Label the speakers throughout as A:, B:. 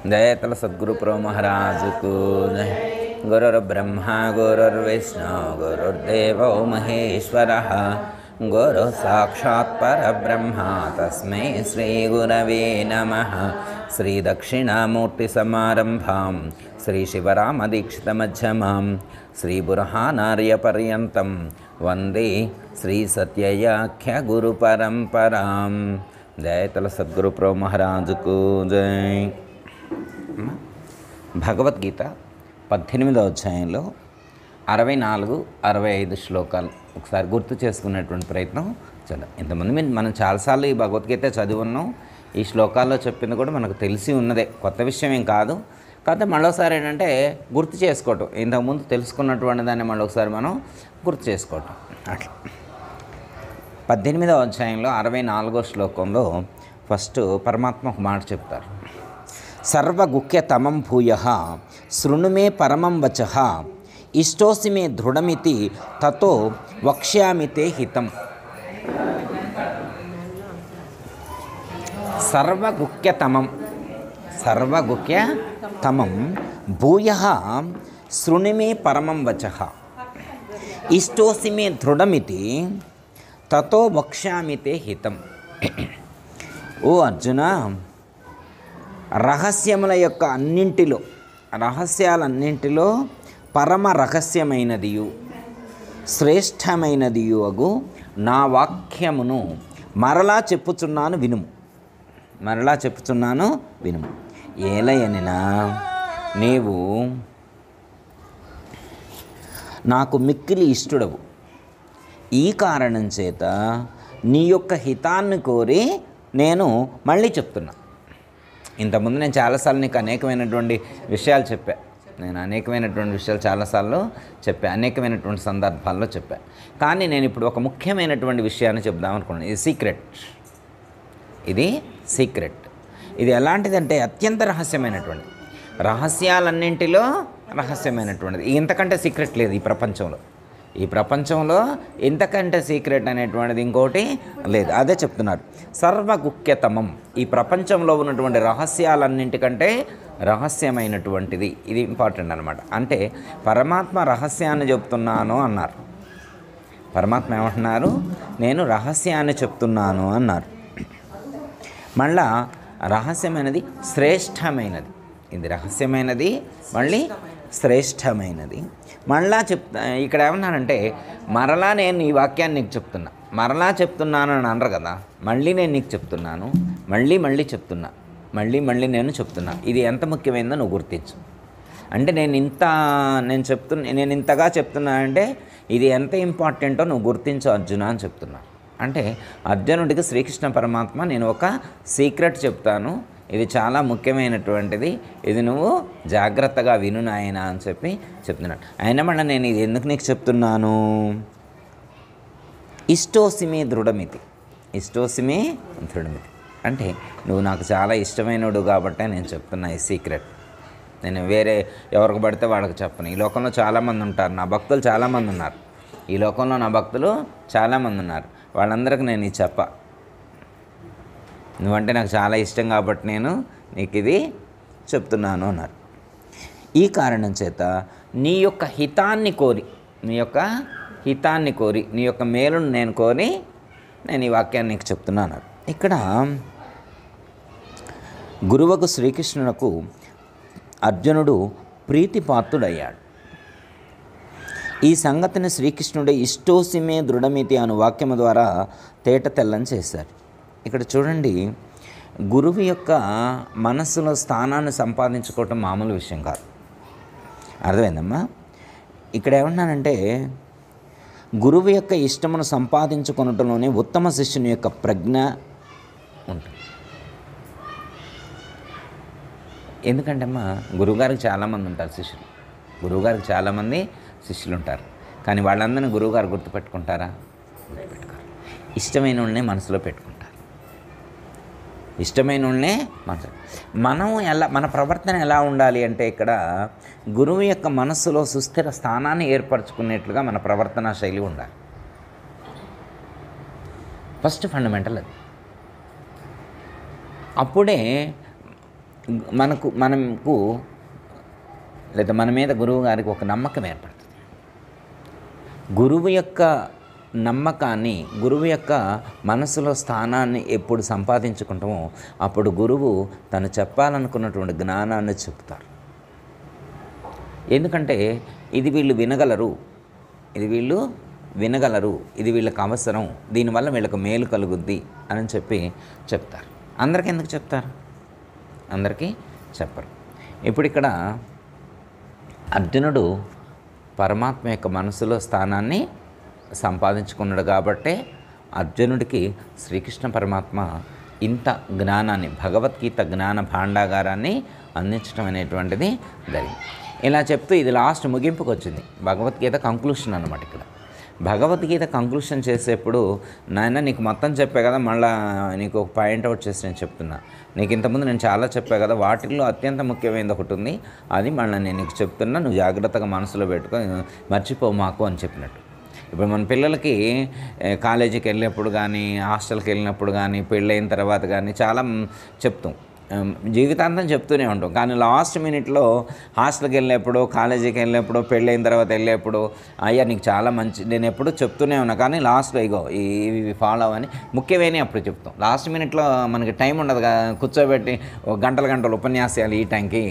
A: जय तल सद्गुरु प्रो महाराज को जय। गुरुर्ब्रह्मा गुरुर्विष्णु गुरुर्देवो महेश्वरः गुरु साक्षात् परब्रह्म तस्मै श्री गुरवे नमः। श्री दक्षिणामूर्ति समारंभां श्री शिवरामदीक्षितमध्यमां श्री बुरहानार्य पर्यन्तं वंदे श्री सत्ययाख्य गुरु परंपरां। जय तल सद्गुरु प्रो महाराज को जय। భగవద్గీత 18వ అధ్యాయంలో 64, 65 శ్లోకాలు ఒకసారి గుర్తు చేసుకునేటువంటి ప్రయత్నం చేద్దాం. ఇంతమంది మనం చాలాసార్లు ఈ భగవద్గీత చదివి ఉన్నాం. ఈ శ్లోకాల్లో చెప్పింది కూడా మనకు తెలిసి ఉన్నదే, కొత్త విషయం ఏం కాదు. కాకపోతే మళ్ళొకసారి ఏంటంటే గుర్తు చేసుకోవటం, ఇంతకుముందు తెలుసుకున్నటువంటి దాన్ని మళ్ళొకసారి మనం గుర్తు చేసుకోవటం అట్లా. 18వ అధ్యాయంలో 64వ శ్లోకంలో ఫస్ట్ పరమాత్మ ఒక మాట చెప్తారు. సర్వగుఖ్యతమం భూయః శృణు మే పరమం వచః ఇష్టోసి మే దృఢమితి తతో వక్ష్యామి తే హితం. సర్వగుఖ్యతమం భూయః శృణు మే పరమం వచః ఇష్టోసి మే దృఢమితి తతో వక్ష్యామి తే హితం. ఓ అర్జున, రహస్యాలన్నింటిలో పరమ రహస్యమైనదియు శ్రేష్టమైనదియు అగు నా వాక్యమును మరలా చెప్పుచున్నాను వినుము. ఏలయనినా నీవు నాకు మిక్కిలి ఇష్టడవు. ఈ కారణం చేత నీ యొక్క హితాన్ని కోరి నేను మళ్ళీ చెప్తున్నా. ఇంతకుముందు నేను చాలాసార్లు నీకు అనేకమైనటువంటి విషయాలు చాలాసార్లు చెప్పా, అనేకమైనటువంటి సందర్భాల్లో చెప్పా. కానీ నేను ఇప్పుడు ఒక ముఖ్యమైనటువంటి విషయాన్ని చెప్దామనుకున్నాను. ఇది సీక్రెట్. ఇది ఎలాంటిదంటే అత్యంత రహస్యమైనటువంటిది, రహస్యాలన్నింటిలో రహస్యమైనటువంటిది. ఇంతకంటే సీక్రెట్ లేదు ఈ ప్రపంచంలో ఇంతకంటే సీక్రెట్ అనేటువంటిది ఇంకోటి లేదు. అదే చెప్తున్నారు, సర్వగుఖ్యతమం. ఈ ప్రపంచంలో ఉన్నటువంటి రహస్యాలన్నింటికంటే రహస్యమైనటువంటిది. ఇది ఇంపార్టెంట్ అనమాట. అంటే పరమాత్మ రహస్యాన్ని చెప్తున్నాను అన్నారు. పరమాత్మ ఏమంటున్నారు? నేను రహస్యాన్ని చెప్తున్నాను అన్నారు. మళ్ళా రహస్యమైనది శ్రేష్టమైనది. ఇది రహస్యమైనది, మళ్ళీ శ్రేష్టమైనది. మళ్ళా ఇక్కడ ఏమన్నానంటే మరలా నేను ఈ వాక్యాన్ని నీకు చెప్తున్నా. మరలా చెప్తున్నాను అని అనరు కదా, మళ్ళీ నేను నీకు చెప్తున్నాను, మళ్ళీ చెప్తున్నా, మళ్ళీ నేను చెప్తున్నా. ఇది ఎంత ముఖ్యమైనదో నువ్వు గుర్తించు. అంటే నేను ఇంతగా చెప్తున్నా అంటే ఇది ఎంత ఇంపార్టెంటో నువ్వు గుర్తించు అర్జున అని చెప్తున్నా. అంటే అర్జునుడికి శ్రీకృష్ణ పరమాత్మ నేను ఒక సీక్రెట్ చెప్తాను, ఇది చాలా ముఖ్యమైనటువంటిది, ఇది నువ్వు జాగ్రత్తగా విను నాయనా అని చెప్పి చెప్తున్నాడు. అయినా మళ్ళీ నేను ఇది ఎందుకు నీకు చెప్తున్నాను? ఇష్టోసిమే దృఢమితి అంటే నువ్వు నాకు చాలా ఇష్టమైనడు కాబట్టే నేను చెప్తున్నా ఈ సీక్రెట్. నేను వేరే ఎవరికి పడితే వాళ్ళకి చెప్పను. ఈ లోకంలో చాలామంది ఉంటారు, నా భక్తులు చాలామంది ఉన్నారు. ఈ లోకంలో నా భక్తులు చాలామంది ఉన్నారు. వాళ్ళందరికీ నేను ఇది నువ్వంటే నాకు చాలా ఇష్టం కాబట్టి నేను నీకు ఇది చెప్తున్నాను అన్నారు. ఈ కారణం చేత నీ యొక్క హితాన్ని కోరి, నీ యొక్క మేలును నేను కోరి నేను ఈ వాక్యాన్ని నీకు చెప్తున్నా అన్నారు. ఇక్కడ గురువుకు శ్రీకృష్ణునకు అర్జునుడు ప్రీతిపాత్రుడయ్యాడు. ఈ సంగతిని శ్రీకృష్ణుడే ఇష్టోసిమే దృఢమితి అను వాక్యము ద్వారా తేట తెల్లని చేశారు. ఇక్కడ చూడండి, గురువు యొక్క మనస్సులో స్థానాన్ని సంపాదించుకోవటం మామూలు విషయం కాదు. అర్థమైందమ్మా? ఇక్కడ ఏమన్నానంటే గురువు యొక్క ఇష్టమును సంపాదించుకొనటంలోనే ఉత్తమ శిష్యుని యొక్క ప్రజ్ఞ ఉంటుంది. ఎందుకంటే అమ్మా గురువుగారికి చాలామంది ఉంటారు శిష్యులు ఉంటారు. కానీ వాళ్ళందరినీ గురువుగారు గుర్తుపెట్టుకుంటారా? గుర్తుపెట్టుకోరు. ఇష్టమైన వాళ్ళనే మనసులో పెట్టుకుంటారు. మన ప్రవర్తన ఎలా ఉండాలి అంటే ఇక్కడ గురువు యొక్క మనస్సులో సుస్థిర స్థానాన్ని ఏర్పరచుకునేట్లుగా మన ప్రవర్తనా శైలి ఉండాలి. ఫస్ట్ ఫండమెంటల్ అది. అప్పుడే మనకు లేదా మన మీద గురువు గారికి ఒక నమ్మకం ఏర్పడుతుంది. గురువు యొక్క నమ్మకాన్ని, గురువు యొక్క మనసులో స్థానాన్ని ఎప్పుడు సంపాదించుకుంటామో అప్పుడు గురువు తను చెప్పాలనుకున్నటువంటి జ్ఞానాన్ని చెప్తారు. ఎందుకంటే ఇది వీళ్ళు వినగలరు, ఇది వీళ్ళకి అవసరం, దీనివల్ల వీళ్ళకి మేలు కలుగుద్ది అని చెప్తారు. అందరికీ ఎందుకు చెప్తారు? అందరికీ చెప్పరు. ఇప్పుడు ఇక్కడ అర్జునుడు పరమాత్మ యొక్క మనసులో స్థానాన్ని సంపాదించుకున్నాడు కాబట్టే అర్జునుడికి శ్రీకృష్ణ పరమాత్మ ఇంత జ్ఞానాన్ని, భగవద్గీత జ్ఞాన భాండాగారాన్ని అందించడం అనేటువంటిది జరిగింది. ఇలా చెప్తూ ఇది లాస్ట్ ముగింపుకు వచ్చింది. భగవద్గీత కంక్లూషన్ అన్నమాట. ఇక్కడ భగవద్గీత కంక్లూషన్ చేసేప్పుడు, నాయన నీకు మొత్తం చెప్పా కదా, మళ్ళీ నీకు ఒక పాయింట్అవుట్ చేసి నేను చెప్తున్నా, నీకు ఇంతకుముందు నేను చాలా చెప్పా కదా, వాటిల్లో అత్యంత ముఖ్యమైనది ఒకటి ఉంది, అది మళ్ళీ నేను నీకు చెప్తున్నా, నువ్వు జాగ్రత్తగా మనసులో పెట్టుకో, మర్చిపో మాకు అని చెప్పినట్టు. ఇప్పుడు మన పిల్లలకి కాలేజీకి వెళ్ళినప్పుడు కానీ, హాస్టల్కి వెళ్ళినప్పుడు కానీ, పెళ్ళైన తర్వాత కానీ చాలా చెప్తాం, జీవితాంతం చెప్తూనే ఉంటాం. కానీ లాస్ట్ మినిట్లో హాస్టల్కి వెళ్ళినప్పుడు, కాలేజీకి వెళ్ళినప్పుడు, పెళ్ళైన తర్వాత వెళ్ళేప్పుడు, అయ్యా నీకు చాలా మంచి, నేను ఎప్పుడు చెప్తూనే ఉన్నా కానీ లాస్ట్లో ఇగో ఇవి ఫాలో అని ముఖ్యమైనవి అప్పుడు చెప్తాం. లాస్ట్ మినిట్లో మనకి టైం ఉండదు కదా, కూర్చోబెట్టి గంటలు ఉపన్యాసాలు ఈ టైంకి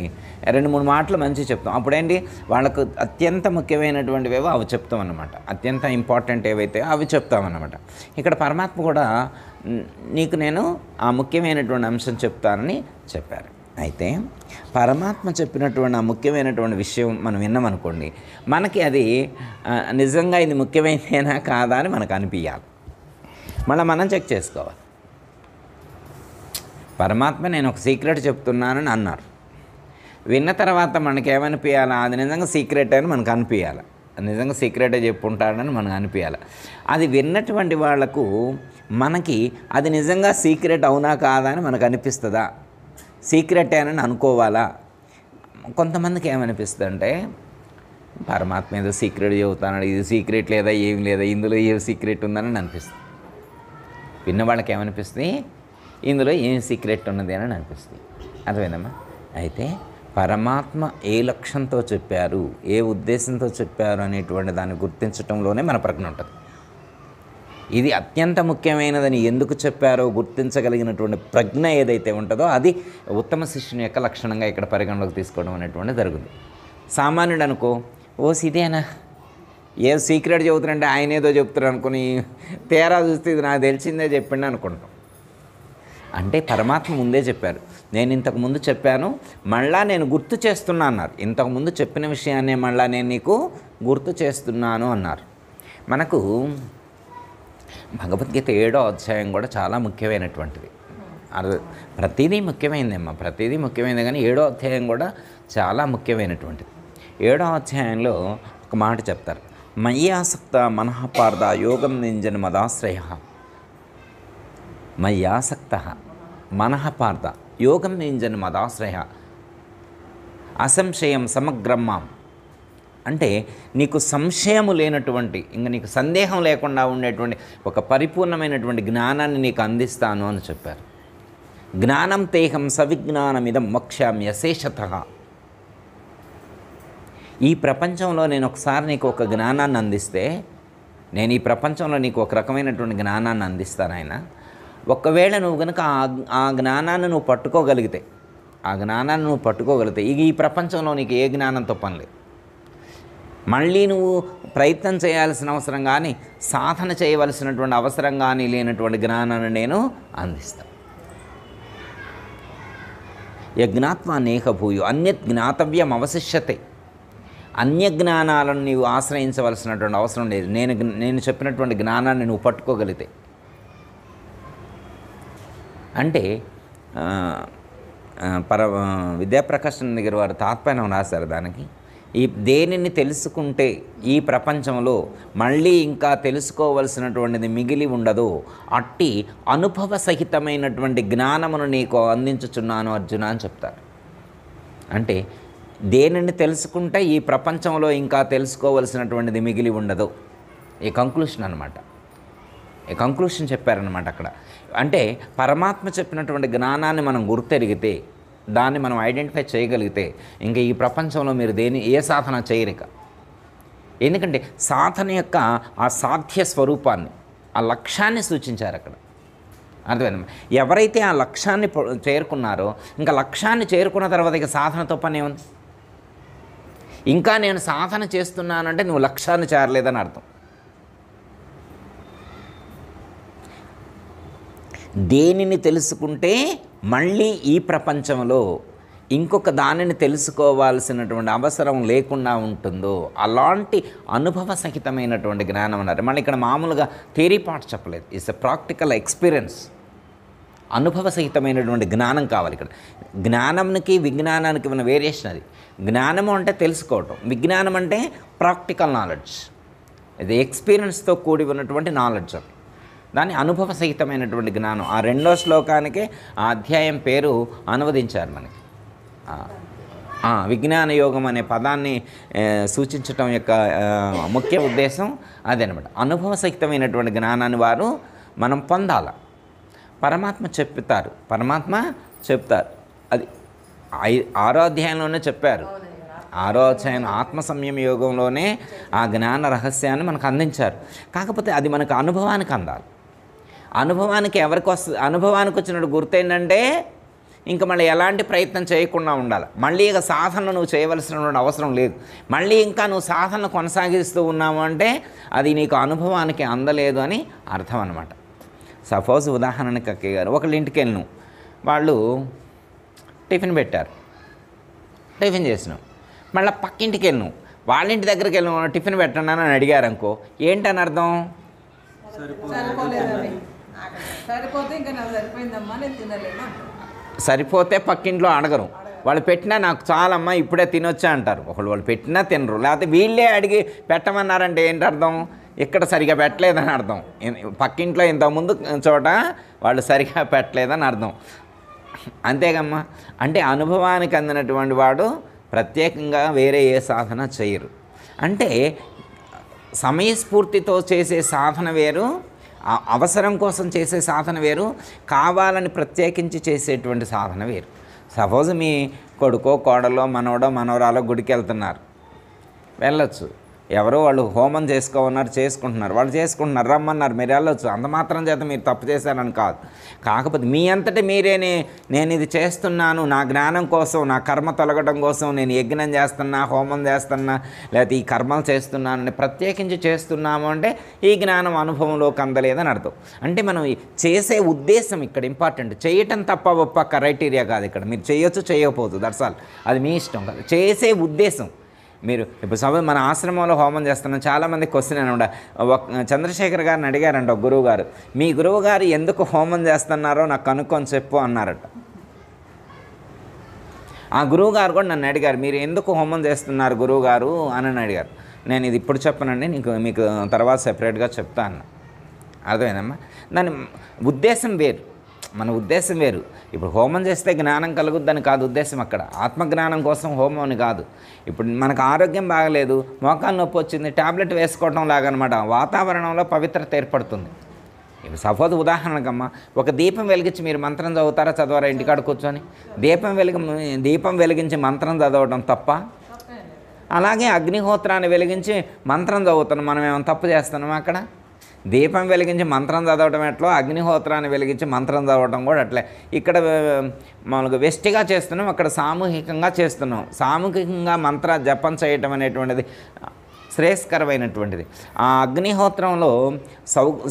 A: 2-3 మాటలు మంచిగా చెప్తాం. అప్పుడేంటి వాళ్ళకు అత్యంత ముఖ్యమైనటువంటివేవో అవి చెప్తాం అన్నమాట. అత్యంత ఇంపార్టెంట్ ఏవైతే అవి చెప్తామన్నమాట. ఇక్కడ పరమాత్మ కూడా నీకు నేను ఆ ముఖ్యమైనటువంటి అంశం చెప్తానని చెప్పారు. అయితే పరమాత్మ చెప్పినటువంటి ఆ ముఖ్యమైనటువంటి విషయం మనం విన్నామనుకోండి, మనకి అది నిజంగా ఇది ముఖ్యమైనదేనా కాదా అని మనకు అనిపించాలి. మళ్ళీ మనం చెక్ చేసుకోవాలి. పరమాత్మ నేను ఒక సీక్రెట్ చెప్తున్నానని అన్నారు. విన్న తర్వాత మనకేమనిపించాలా, అది నిజంగా సీక్రెట్ అని మనకు అనిపించాలి. నిజంగా సీక్రెటే చెప్పుంటాడని మనకు అనిపించాలి. అది విన్నటువంటి వాళ్లకు మనకి అది నిజంగా సీక్రెట్ అవునా కాదా అని మనకు అనిపిస్తుందా, సీక్రెటే అని అనుకోవాలా? కొంతమందికి ఏమనిపిస్తుంది అంటే, పరమాత్మ ఏదో సీక్రెట్ చెబుతాడు, ఇది సీక్రెట్ లేదా, ఏం లేదా, ఇందులో ఏ సీక్రెట్ ఉందని అనిపిస్తుంది. విన్న వాళ్ళకి ఏమనిపిస్తుంది, ఇందులో ఏం సీక్రెట్ ఉన్నది అని అనిపిస్తుంది. అర్థమైందమ్మా? అయితే పరమాత్మ ఏ లక్ష్యంతో చెప్పారు, ఏ ఉద్దేశంతో చెప్పారు అనేటువంటి దాన్ని గుర్తించడంలోనే మన ప్రజ్ఞ ఉంటుంది. ఇది అత్యంత ముఖ్యమైనదని ఎందుకు చెప్పారో గుర్తించగలిగినటువంటి ప్రజ్ఞ ఏదైతే ఉంటుందో అది ఉత్తమ శిష్యుని యొక్క లక్షణంగా ఇక్కడ పరిగణలోకి తీసుకోవడం అనేటువంటిది జరుగుతుంది. సామాన్యుడు అనుకో, ఓ ఇదేనా, ఏ సీక్రెట్ చెబుతారంటే ఆయన ఏదో చెప్తారు అనుకుని తేరా చూస్తే ఇది నాకు తెలిసిందే చెప్పిండి అనుకుంటాం. అంటే పరమాత్మ ముందే చెప్పారు, నేను ఇంతకుముందు చెప్పాను, మళ్ళా నేను గుర్తు చేస్తున్నా అన్నారు. ఇంతకుముందు చెప్పిన విషయాన్నే మళ్ళా నేను నీకు గుర్తు చేస్తున్నాను అన్నారు. మనకు భగవద్గీత 7వ అధ్యాయం కూడా చాలా ముఖ్యమైనటువంటిది. ప్రతిదీ ముఖ్యమైనదేమ్మా, ప్రతిదీ ముఖ్యమైనది, కానీ 7వ అధ్యాయం కూడా చాలా ముఖ్యమైనటువంటిది. 7వ అధ్యాయంలో ఒక మాట చెప్తారు, మయ్యాసక్త మనఃపార్థ యోగం నింజన్ మదాశ్రయ. మయ్యాసక్త మనఃపార్థ యోగం నింజన్ మదాశ్రయ అసంశయం సమగ్రం మాం. అంటే నీకు సంశయము లేనటువంటి, ఇంకా నీకు సందేహం లేకుండా ఉండేటువంటి ఒక పరిపూర్ణమైనటువంటి జ్ఞానాన్ని నీకు అందిస్తాను అని చెప్పారు. జ్ఞానం తేహం సవిజ్ఞానమిదం మోక్షామి అశేషతః. ఈ ప్రపంచంలో నేను ఒకసారి నీకు ఒక జ్ఞానాన్ని అందిస్తే, నేను ఈ ప్రపంచంలో నీకు ఒక రకమైనటువంటి జ్ఞానాన్ని అందిస్తాను ఆయన. ఒకవేళ నువ్వు కనుక ఆ జ్ఞానాన్ని నువ్వు పట్టుకోగలిగితే, ఇక ఈ ప్రపంచంలో నీకు ఏ జ్ఞానంతో పని లేదు. మళ్ళీ నువ్వు ప్రయత్నం చేయాల్సిన అవసరం కానీ, సాధన చేయవలసినటువంటి అవసరం కానీ లేనటువంటి జ్ఞానాన్ని నేను అందిస్తాను. యజ్ఞాత్వా నేహ భూయో అన్యత్ జ్ఞాతవ్యం అవశిష్యతే. అన్య జ్ఞానాలను నీవు ఆశ్రయించవలసినటువంటి అవసరం లేదు. నేను చెప్పినటువంటి జ్ఞానాన్ని నువ్వు పట్టుకోగలిగితే. అంటే విద్యాప్రకాశ్ దగ్గర వారు తాత్పర్యం రాశారు దానికి. ఈ దేనిని తెలుసుకుంటే ఈ ప్రపంచంలో మళ్ళీ ఇంకా తెలుసుకోవలసినటువంటిది మిగిలి ఉండదు, అట్టి అనుభవ సహితమైనటువంటి జ్ఞానమును నీకు అందించుచున్నాను అర్జున అని చెప్తారు. అంటే దేనిని తెలుసుకుంటే ఈ ప్రపంచంలో ఇంకా తెలుసుకోవలసినటువంటిది మిగిలి ఉండదు. ఈ కంక్లూషన్ అనమాట, ఈ కంక్లూషన్ చెప్పారనమాట అక్కడ. అంటే పరమాత్మ చెప్పినటువంటి జ్ఞానాన్ని మనం గుర్తెరిగితే, దాన్ని మనం ఐడెంటిఫై చేయగలిగితే ఇంకా ఈ ప్రపంచంలో మీరు ఏ సాధన చేయరిక. ఎందుకంటే సాధన యొక్క ఆ సాధ్య స్వరూపాన్ని, ఆ లక్ష్యాన్ని సూచించారు అక్కడ. అర్థమైంది. ఎవరైతే ఆ లక్ష్యాన్ని చేరుకున్నారో ఇంకా లక్ష్యాన్ని చేరుకున్న తర్వాత ఇక సాధనతో పని ఏముంది? ఇంకా నేను సాధన చేస్తున్నానంటే నువ్వు లక్ష్యాన్ని చేరలేదని అర్థం. దేనిని తెలుసుకుంటే మళ్ళీ ఈ ప్రపంచంలో ఇంకొక దానిని తెలుసుకోవాల్సినటువంటి అవసరం లేకుండా ఉంటుందో అలాంటి అనుభవ సహితమైనటువంటి జ్ఞానం అన్నారు. మళ్ళీ ఇక్కడ మామూలుగా థియరీ పార్ట్ చెప్పలేదు, ఇట్స్ ఎ ప్రాక్టికల్ ఎక్స్పీరియన్స్. అనుభవ సహితమైనటువంటి జ్ఞానం కావాలి ఇక్కడ. జ్ఞానానికి విజ్ఞానానికి ఉన్న వేరియేషన్ అది. జ్ఞానము అంటే తెలుసుకోవటం, విజ్ఞానం అంటే ప్రాక్టికల్ నాలెడ్జ్, ఇది ఎక్స్పీరియన్స్తో కూడి ఉన్నటువంటి నాలెడ్జ్. అది దాన్ని అనుభవ సహితమైనటువంటి జ్ఞానం. ఆ 2వ శ్లోకానికి ఆ అధ్యాయం పేరు అనువదించారు మనకి. విజ్ఞాన యోగం అనే పదాన్ని సూచించటం యొక్క ముఖ్య ఉద్దేశం అదేనమాట. అనుభవ సహితమైనటువంటి జ్ఞానాన్ని వారు మనం పొందాలి. పరమాత్మ చెప్తారు అది 6వ అధ్యాయంలోనే చెప్పారు. 6వ అధ్యాయం ఆత్మ సంయమ యోగంలోనే ఆ జ్ఞాన రహస్యాన్ని మనకు అందించారు. కాకపోతే అది మనకు అనుభవానికి అందాలి. అనుభవానికి అనుభవానికి వచ్చినట్టు గుర్తేంటంటే ఇంకా మళ్ళీ ఎలాంటి ప్రయత్నం చేయకుండా ఉండాలి. మళ్ళీ ఇక సాధన నువ్వు చేయవలసినటువంటి అవసరం లేదు. మళ్ళీ ఇంకా నువ్వు సాధన కొనసాగిస్తూ ఉన్నావు అంటే అది నీకు అనుభవానికి అందలేదు అని అర్థం అన్నమాట. సపోజ్ ఉదాహరణకి అక్కయ్య గారు ఒకళ్ళ ఇంటికి వెళ్ళినాం, వాళ్ళు టిఫిన్ పెట్టారు, టిఫిన్ చేసినాం. మళ్ళీ పక్కింటికి వెళ్ళినాం, వాళ్ళ ఇంటి దగ్గరికి వెళ్ళినాం, టిఫిన్ పెట్టండి అని అడిగారు అనుకో, ఏంటని అర్థం? సరిపోతే పక్కింట్లో అడగరు, వాళ్ళు పెట్టినా నాకు చాలమ్మా ఇప్పుడే తినొచ్చా అంటారు. వాళ్ళు పెట్టినా తినరు. లేకపోతే వీళ్ళే అడిగి పెట్టమన్నారంటే ఏంటి అర్థం? ఇక్కడ సరిగా పెట్టలేదని అర్థం. పక్కింట్లో ఇంతకుముందు చోట వాళ్ళు సరిగా పెట్టలేదని అర్థం. అంతేగమ్మా. అంటే అనుభవానికి అందినటువంటి వాడు ప్రత్యేకంగా వేరే ఏ సాధన చేయరు. అంటే సమయస్ఫూర్తితో చేసే సాధన వేరు, అవసరం కోసం చేసే సాధన వేరు, కావాలని ప్రత్యేకించి చేసేటువంటి సాధన వేరు. సపోజ్ మీ కొడుకో కోడలో మనవడో మనవరాలో గుడికి వెళ్తున్నారు, వెళ్ళొచ్చు. ఎవరో వాళ్ళు హోమం చేసుకుంటున్నారు, వాళ్ళు చేసుకుంటున్నారు, రమ్మన్నారు, మీరు వెళ్ళొచ్చు. అంత మాత్రం చేత మీరు తప్పు చేశారని కాదు. కాకపోతే మీ అంతటి మీరేనే నేను ఇది చేస్తున్నాను నా జ్ఞానం కోసం, నా కర్మ తొలగడం కోసం నేను యజ్ఞం చేస్తున్నా, హోమం చేస్తున్నా, లేకపోతే ఈ కర్మలు చేస్తున్నానని ప్రత్యేకించి చేస్తున్నాము అంటే ఈ జ్ఞానం అనుభవంలోకి అందలేదని అర్థం. అంటే మనం చేసే ఉద్దేశం ఇక్కడ ఇంపార్టెంట్. చేయటం తప్ప ఒప్ప క్రైటీరియా కాదు ఇక్కడ. మీరు చేయొచ్చు చేయకపోవచ్చు, దట్స్ ఆల్, అది మీ ఇష్టం కాదు. చేసే ఉద్దేశం. మీరు ఇప్పుడు సపోజ్ మన ఆశ్రమంలో హోమం చేస్తున్నాం, చాలామంది క్వశ్చన్ అనమాట. చంద్రశేఖర్ గారిని అడిగారంట ఒక గురువు గారు, మీ గురువు గారు ఎందుకు హోమం చేస్తున్నారో నాకు కనుక్కొని చెప్పు అన్నారట. ఆ గురువు గారు కూడా నన్ను అడిగారు, మీరు ఎందుకు హోమం చేస్తున్నారు గురువు గారు అని అడిగారు. నేను ఇది ఇప్పుడు చెప్పనండి, మీకు తర్వాత సెపరేట్గా చెప్తా అన్న. అర్థమైందమ్మా? దాని ఉద్దేశం వేరు, మన ఉద్దేశం వేరు. ఇప్పుడు హోమం చేస్తే జ్ఞానం కలుగుద్దని కాదు ఉద్దేశం అక్కడ. ఆత్మజ్ఞానం కోసం హోమం అని కాదు. ఇప్పుడు మనకు ఆరోగ్యం బాగలేదు, మోకాలు నొప్పి వచ్చింది, ట్యాబ్లెట్ వేసుకోవటం లాగనమాట. వాతావరణంలో పవిత్రత ఏర్పడుతుంది. ఇప్పుడు సపోజ్ ఉదాహరణకమ్మా, ఒక దీపం వెలిగించి మీరు మంత్రం చదువుతారా చదవరా ఇంటికాడ కూర్చొని? దీపం వెలిగించి మంత్రం చదవడం తప్ప? అలాగే అగ్నిహోత్రాన్ని వెలిగించి మంత్రం చదువుతున్నాం, మనం ఏమైనా తప్పు చేస్తున్నాం అక్కడ? దీపం వెలిగించి మంత్రం చదవటం ఎట్లో, అగ్నిహోత్రాన్ని వెలిగించి మంత్రం చదవటం కూడా అట్లే. ఇక్కడ మామూలుగా వెస్టిగా చేస్తున్నాం, అక్కడ సామూహికంగా చేస్తున్నాం. సామూహికంగా మంత్ర జపం చేయటం అనేటువంటిది శ్రేయస్కరమైనటువంటిది. ఆ అగ్నిహోత్రంలో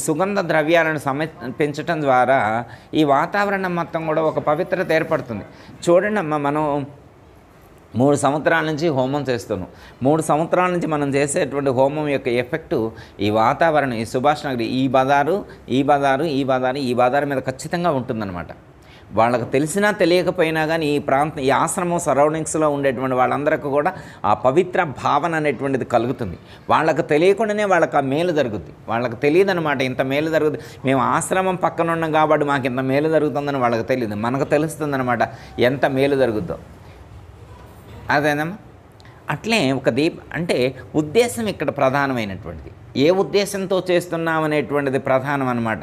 A: సుగంధ ద్రవ్యాలను పెంచటం ద్వారా ఈ వాతావరణం మొత్తం కూడా ఒక పవిత్రత ఏర్పడుతుంది. చూడండి అమ్మ, మనం 3 సంవత్సరాల నుంచి హోమం చేస్తున్నాం. 3 సంవత్సరాల నుంచి మనం చేసేటువంటి హోమం యొక్క ఎఫెక్టు ఈ వాతావరణం, ఈ సుభాష్ నగరి, ఈ బజారు మీద ఖచ్చితంగా ఉంటుందన్నమాట. వాళ్ళకు తెలిసినా తెలియకపోయినా కానీ ఈ ఆశ్రమం సరౌండింగ్స్లో ఉండేటువంటి వాళ్ళందరికీ కూడా ఆ పవిత్ర భావన అనేటువంటిది కలుగుతుంది. వాళ్ళకు తెలియకుండానే వాళ్ళకి ఆ మేలు జరుగుద్ది. వాళ్ళకి తెలియదు అనమాట, ఇంత మేలు జరుగుతుంది, మేము ఆశ్రమం పక్కన ఉన్నాం కాబట్టి మాకు ఇంత మేలు జరుగుతుందని వాళ్ళకి తెలియదు. మనకు తెలుస్తుంది అనమాట ఎంత మేలు జరుగుద్దో. అదేనమ్మా. అట్లే ఒక అంటే ఉద్దేశం ఇక్కడ ప్రధానమైనటువంటిది. ఏ ఉద్దేశంతో చేస్తున్నాం అనేటువంటిది ప్రధానం అన్నమాట.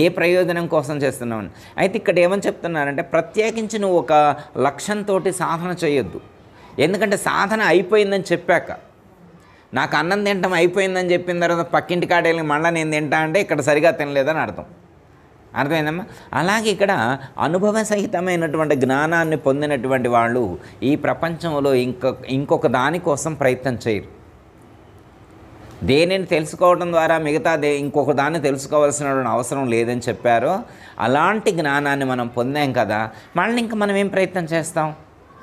A: ఏ ప్రయోజనం కోసం చేస్తున్నామని. అయితే ఇక్కడ ఏమని చెప్తున్నారంటే ప్రత్యేకించి నువ్వు ఒక లక్ష్యంతో సాధన చేయొద్దు. ఎందుకంటే సాధన అయిపోయిందని చెప్పాక, నాకు అన్నం తినటం అయిపోయిందని చెప్పిన తర్వాత పక్కింటి కాడేళ్ళి మళ్ళీ నేను తింటా అంటే ఇక్కడ సరిగా తినలేదని అర్థమైందమ్మా. అలాగే ఇక్కడ అనుభవ సహితమైనటువంటి జ్ఞానాన్ని పొందినటువంటి వాళ్ళు ఈ ప్రపంచంలో ఇంకొక దానికోసం ప్రయత్నం చేయరు. దేనిని తెలుసుకోవడం ద్వారా మిగతా ఇంకొక దాన్ని తెలుసుకోవాల్సిన అవసరం లేదని చెప్పారో అలాంటి జ్ఞానాన్ని మనం పొందాం కదా, మళ్ళీ ఇంకా మనం ఏం ప్రయత్నం చేస్తాం?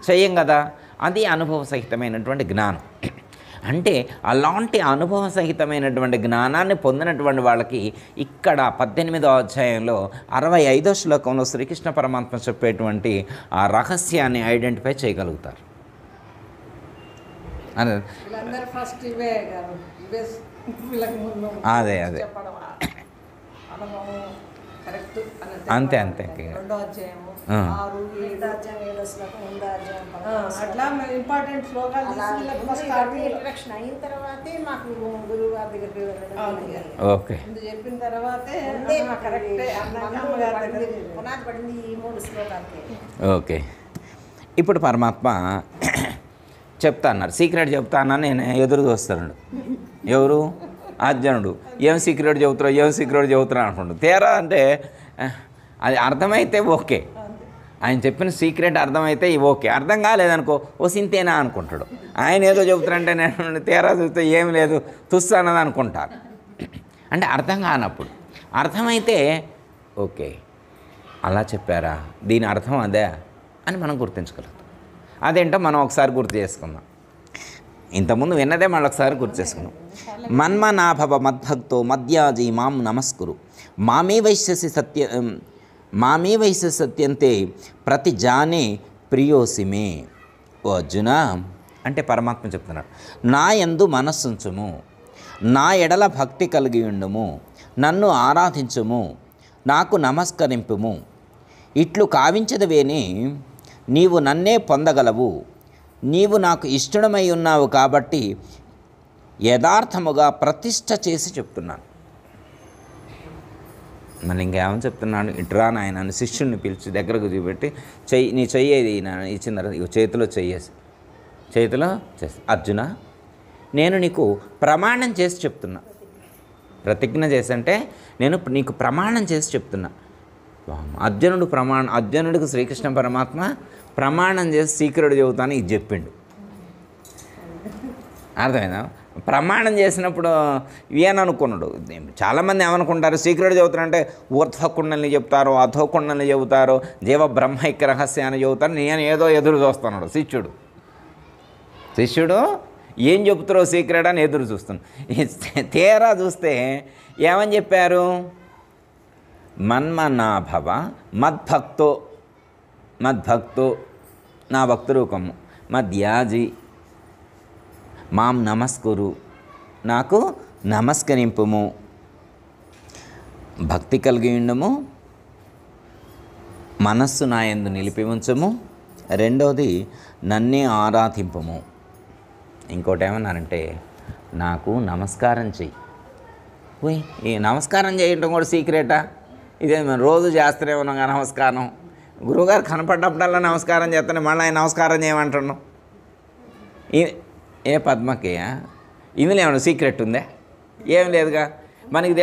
A: చెయ్యం కదా. అది అనుభవ సహితమైనటువంటి జ్ఞానం. అంటే అలాంటి అనుభవ సహితమైనటువంటి జ్ఞానాన్ని పొందినటువంటి వాళ్ళకి ఇక్కడ 18వ అధ్యాయంలో 65వ శ్లోకంలో శ్రీకృష్ణ పరమాత్మ చెప్పేటువంటి ఆ రహస్యాన్ని ఐడెంటిఫై చేయగలుగుతారు. అదే అంతే
B: అట్లా ఇంపార్టెంట్ శ్లోకాలు అయిన తర్వాతే మాకు గురువు గారి దగ్గరికి
A: ఓకే
B: చెప్పిన తర్వాతే కరెక్టే పునాది పడింది ఈ 3 శ్లోకాలకి.
A: ఓకే. ఇప్పుడు పరమాత్మ చెప్తా అన్నారు, సీక్రెట్ చెప్తా అన్నా. నేను ఎదురు చూస్తాను. ఎవరు? అర్జునుడు. ఏం సీక్రెట్ చెబుతున్నా అనుకుంటు. తేరా అంటే అది అర్థమైతే ఓకే, ఆయన చెప్పిన సీక్రెట్ అర్థమైతే ఓకే, అర్థం కాలేదనుకో ఓ సింతేనా అనుకుంటాడు. ఆయన ఏదో చెబుతారంటే నేను తేరా చూస్తే ఏం లేదు తుస్సు అన్నది అనుకుంటాను. అంటే అర్థం కానప్పుడు, అర్థమైతే ఓకే అలా చెప్పారా, దీని అర్థం అదే అని మనం గుర్తించగలుగుతాం. అదేంటో మనం ఒకసారి గుర్తు చేసుకుందాం. ఇంతకుముందు విన్నదే మళ్ళీ ఒకసారి గుర్తు చేసుకుందాం. మన్మనాభవ మద్భక్తో మద్యాజీ మాం నమస్కురు మామే వైశ్యసి సత్యంతే ప్రతి జానే ప్రియోసిమే. ఓ అర్జున, అంటే పరమాత్మ చెప్తున్నాడు, నా యందు మనస్సుంచుము, నా ఎడల భక్తి కలిగి ఉండుము, నన్ను ఆరాధించుము, నాకు నమస్కరింపుము. ఇట్లు కావించదవేని నీవు నన్నే పొందగలవు. నీవు నాకు ఇష్టమై ఉన్నావు కాబట్టి యథార్థముగా ప్రతిష్ఠ చేసి చెప్తున్నాను. మళ్ళీ ఇంకేమని చెప్తున్నాడు? ఇట్రా నాయన శిష్యుడిని పిలిచి దగ్గరకు చూపెట్టి నీ చెయ్యేది ఇచ్చిన తర్వాత చేతిలో చేసి అర్జున, నేను నీకు ప్రమాణం చేసి చెప్తున్నా. ప్రతిజ్ఞ చేసి అంటే నేను నీకు ప్రమాణం చేసి చెప్తున్నా. అర్జునుడికి శ్రీకృష్ణ పరమాత్మ ప్రమాణం చేసి సీక్రెట్ చెబుతాను ఇది చెప్పిండు. అర్థమైందా? ప్రమాణం చేసినప్పుడు ఏమనుకున్నాడు? చాలామంది ఏమనుకుంటారు, సీక్రెట్ చెబుతారంటే ఊర్ధ్వకుండల్ని చెప్తారు, అధోకుండల్ని చెబుతారు, జీవ బ్రహ్మైక్య రహస్యాన్ని చెబుతారు. నేను ఏదో ఎదురు చూస్తున్నాడు శిష్యుడు ఏం చెబుతారో సీక్రెట్ అని ఎదురు చూస్తున్నాడు. తీరా చూస్తే ఏమని చెప్పారు? మన్మనాభవ మద్భక్తో నా భక్త రూపము మద్యాజి మాం నమస్కురు, నాకు నమస్కరింపుము, భక్తి కలిగి ఉండము, మనస్సు నా యందు నిలిపి ఉంచము, రెండవది నన్నే ఆరాధింపము. ఇంకోటి ఏమన్నారంటే నాకు నమస్కారం చెయ్యి. ఈ నమస్కారం చేయటం కూడా సీక్రెటా? ఇదే మనం రోజు చేస్తూనే ఉన్నాం కదా నమస్కారం. గురువుగారు కనపడ్డప్పుడల్లా నమస్కారం చేస్తాను, మళ్ళీ ఆయన నమస్కారం చేయమంటున్నాం. ఏ పద్మకేయ ఇందులో ఏమన్నా సీక్రెట్ ఉందా? ఏం లేదుగా, మనకి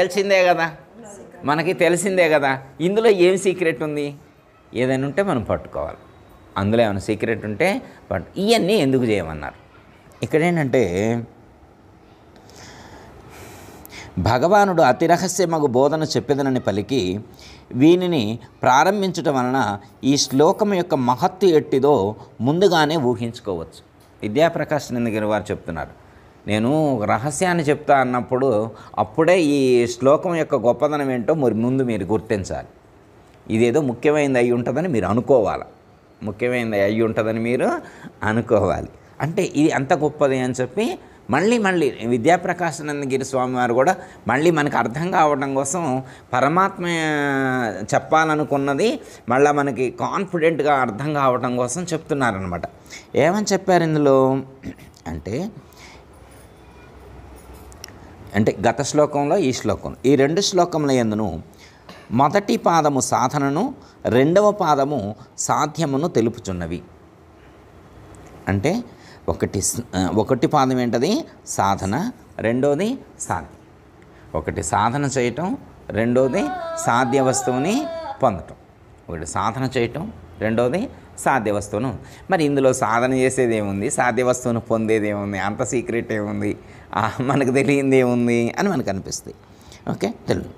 A: తెలిసిందే కదా. ఇందులో ఏం సీక్రెట్ ఉంది? ఏదైనా ఉంటే మనం పట్టుకోవాలి. అందులో ఏమైనా సీక్రెట్ ఉంటే ఇవన్నీ ఎందుకు చేయమన్నారు? ఇక్కడ ఏంటంటే భగవానుడు అతి రహస్యమగు బోధన చెప్పేదనని పలికి వీనిని ప్రారంభించటం వలన ఈ శ్లోకం యొక్క మహత్తు ఎట్టిదో ముందుగానే ఊహించుకోవచ్చు. విద్యాప్రకాశానంద గారు వారు చెప్తున్నారు, నేను ఒక రహస్యాన్ని చెప్తా అన్నప్పుడు అప్పుడే ఈ శ్లోకం యొక్క గొప్పదనం ఏంటో ముందు మీరు గుర్తించాలి. ఇదేదో ముఖ్యమైనది అయి ఉంటుందని మీరు అనుకోవాలి. అంటే ఇది అంత గొప్పది అని చెప్పి మళ్ళీ విద్యాప్రకాశానంద గిరి స్వామి వారు కూడా మళ్ళీ మనకు అర్థం కావడం కోసం పరమాత్మ చెప్పాలనుకున్నది మళ్ళీ మనకి కాన్ఫిడెంట్గా అర్థం కావడం కోసం చెప్తున్నారనమాట. ఏమని చెప్పారు ఇందులో అంటే గత శ్లోకంలో ఈ శ్లోకం, ఈ 2 శ్లోకముల యందును మొదటి పాదము సాధనను, రెండవ పాదము సాధ్యమును తెలుపుచున్నవి. అంటే ఒకటి పాదం ఏంటది? సాధన, రెండోది సాధ్యం. ఒకటి సాధన చేయటం, రెండోది సాధ్య వస్తువుని పొందటం. ఒకటి సాధన చేయటం, రెండోది సాధ్య వస్తువును. మరి ఇందులో సాధన చేసేది ఏముంది, సాధ్య వస్తువును పొందేది ఏముంది, అంత సీక్రెట్ ఏముంది, మనకు తెలియంది ఏముంది అని మనకు అనిపిస్తుంది. ఓకే, తెలుగు.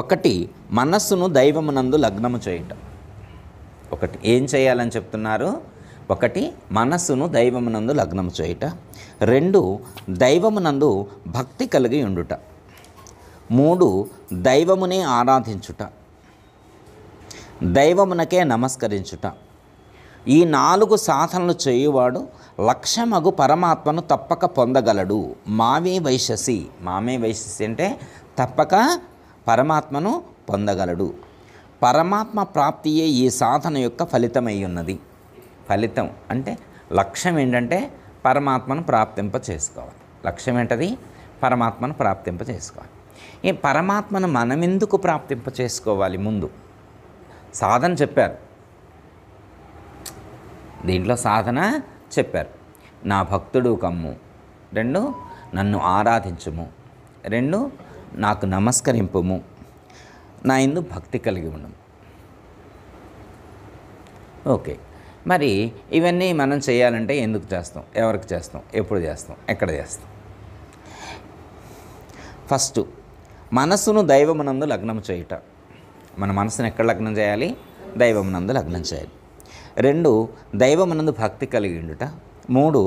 A: ఒకటి మనస్సును దైవమునందు లగ్నము చేయటం. ఒకటి ఏం చేయాలని చెప్తున్నారు? ఒకటి మనస్సును దైవమునందు లగ్నము చేయుట, 2 దైవమునందు భక్తి కలిగి ఉండుట, 3 దైవమునే ఆరాధించుట, దైవమునకే నమస్కరించుట. ఈ 4 సాధనలు చేయువాడు లక్ష్యమగు పరమాత్మను తప్పక పొందగలడు. మామే వైశసి అంటే తప్పక పరమాత్మను పొందగలడు. పరమాత్మ ప్రాప్తియే ఈ సాధన యొక్క ఫలితమై ఉన్నది. ఫలితం అంటే లక్ష్యం ఏంటంటే పరమాత్మను ప్రాప్తింప చేసుకోవాలి. లక్ష్యం ఏంటది? పరమాత్మను ప్రాప్తింప చేసుకోవాలి. ఈ పరమాత్మను మనం ఎందుకు ప్రాప్తింప చేసుకోవాలి? ముందు సాధన చెప్పారు, దీంట్లో సాధన చెప్పారు. నా భక్తుడు కమ్ము, 2 నన్ను ఆరాధించుము, 2 నాకు నమస్కరింపుము, నా యందు భక్తి కలిగి ఉండము. ఓకే, మరి ఇవన్నీ మనం చేయాలంటే ఎందుకు చేస్తాం, ఎవరికి చేస్తాం, ఎప్పుడు చేస్తాం, ఎక్కడ చేస్తాం? ఫస్ట్ మనస్సును దైవమునందు లగ్నం చేయుట. మన మనసును ఎక్కడ లగ్నం చేయాలి? దైవమునందు లగ్నం చేయాలి. 2 దైవమునందు భక్తి కలిగి ఉండుట, 3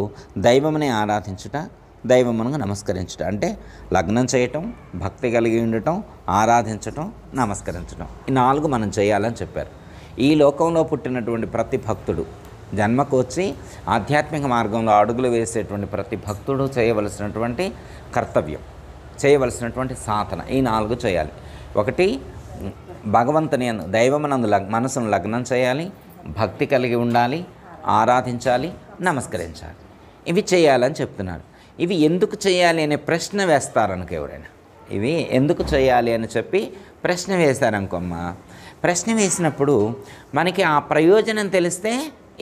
A: దైవమునే ఆరాధించుట, దైవమునకు నమస్కరించుట. అంటే లగ్నం చేయటం, భక్తి కలిగి ఉండటం, ఆరాధించటం, నమస్కరించటం, ఈ 4 మనం చేయాలని చెప్పారు. ఈ లోకంలో పుట్టినటువంటి ప్రతి భక్తుడు, జన్మకు వచ్చి ఆధ్యాత్మిక మార్గంలో అడుగులు వేసేటువంటి ప్రతి భక్తుడు చేయవలసినటువంటి కర్తవ్యం, చేయవలసినటువంటి సాధన ఈ 4 చేయాలి. ఒకటి భగవంతుని దైవమునందు మనసును లగ్నం చేయాలి, భక్తి కలిగి ఉండాలి, ఆరాధించాలి, నమస్కరించాలి. ఇవి చేయాలని చెప్తున్నాడు. ఇవి ఎందుకు చేయాలి అనే ప్రశ్న వేస్తారనుకో ఎవరైనా, ఇవి ఎందుకు చేయాలి అని చెప్పి ప్రశ్న వేశారనుకోమ్మా. ప్రశ్న వేసినప్పుడు మనకి ఆ ప్రయోజనం తెలిస్తే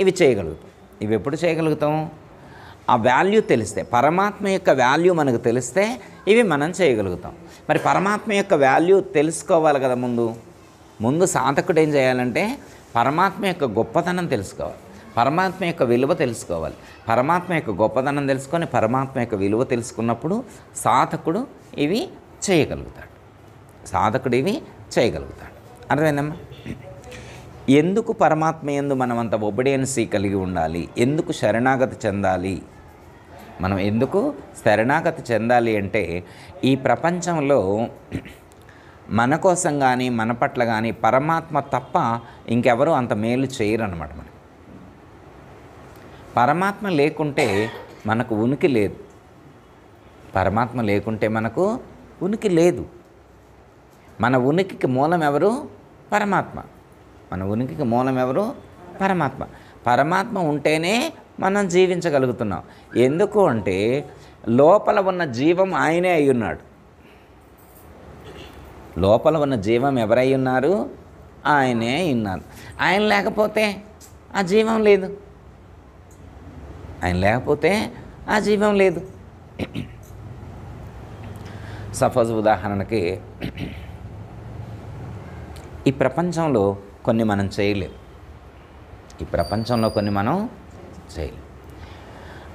A: ఇవి చేయగలుగుతాం. ఇవి ఎప్పుడు చేయగలుగుతాం? ఆ వాల్యూ తెలిస్తే, పరమాత్మ యొక్క వాల్యూ మనకు తెలిస్తే ఇవి మనం చేయగలుగుతాం. మరి పరమాత్మ యొక్క వాల్యూ తెలుసుకోవాలి కదా. ముందు సాధకుడు ఏం చేయాలంటే పరమాత్మ యొక్క గొప్పతనం తెలుసుకోవాలి, పరమాత్మ యొక్క విలువ తెలుసుకోవాలి. పరమాత్మ యొక్క గొప్పతనం తెలుసుకొని పరమాత్మ యొక్క విలువ తెలుసుకున్నప్పుడు సాధకుడు ఇవి చేయగలుగుతాడు. సాధకుడు ఇవి చేయగలుగుతాడు. అర్థమైందమ్మా? ఎందుకు పరమాత్మ యందు మనం అంత ఒబిడియన్సీ కలిగి ఉండాలి? ఎందుకు శరణాగతి చెందాలి? మనం ఎందుకు శరణాగతి చెందాలి అంటే ఈ ప్రపంచంలో మన కోసం కానీ మన పట్ల కానీ పరమాత్మ తప్ప ఇంకెవరూ అంత మేలు చేయరు అన్నమాట. మనకి పరమాత్మ లేకుంటే మనకు ఉనికి లేదు. పరమాత్మ లేకుంటే మనకు ఉనికి లేదు. మన ఉనికికి మూలం ఎవరు? పరమాత్మ. మన ఉనికికి మూలం ఎవరు? పరమాత్మ. పరమాత్మ ఉంటేనే మనం జీవించగలుగుతున్నాం. ఎందుకు అంటే లోపల ఉన్న జీవం ఆయనే అయి ఉన్నాడు. లోపల ఉన్న జీవం ఎవరై ఉన్నారు? ఆయనే ఉన్నారు. ఆయన లేకపోతే ఆ జీవం లేదు. ఆయన లేకపోతే ఆ జీవం లేదు. సపోజ్ ఉదాహరణకి ఈ ప్రపంచంలో కొన్ని మనం చేయలేం. ఈ ప్రపంచంలో కొన్ని మనం చేయలేం.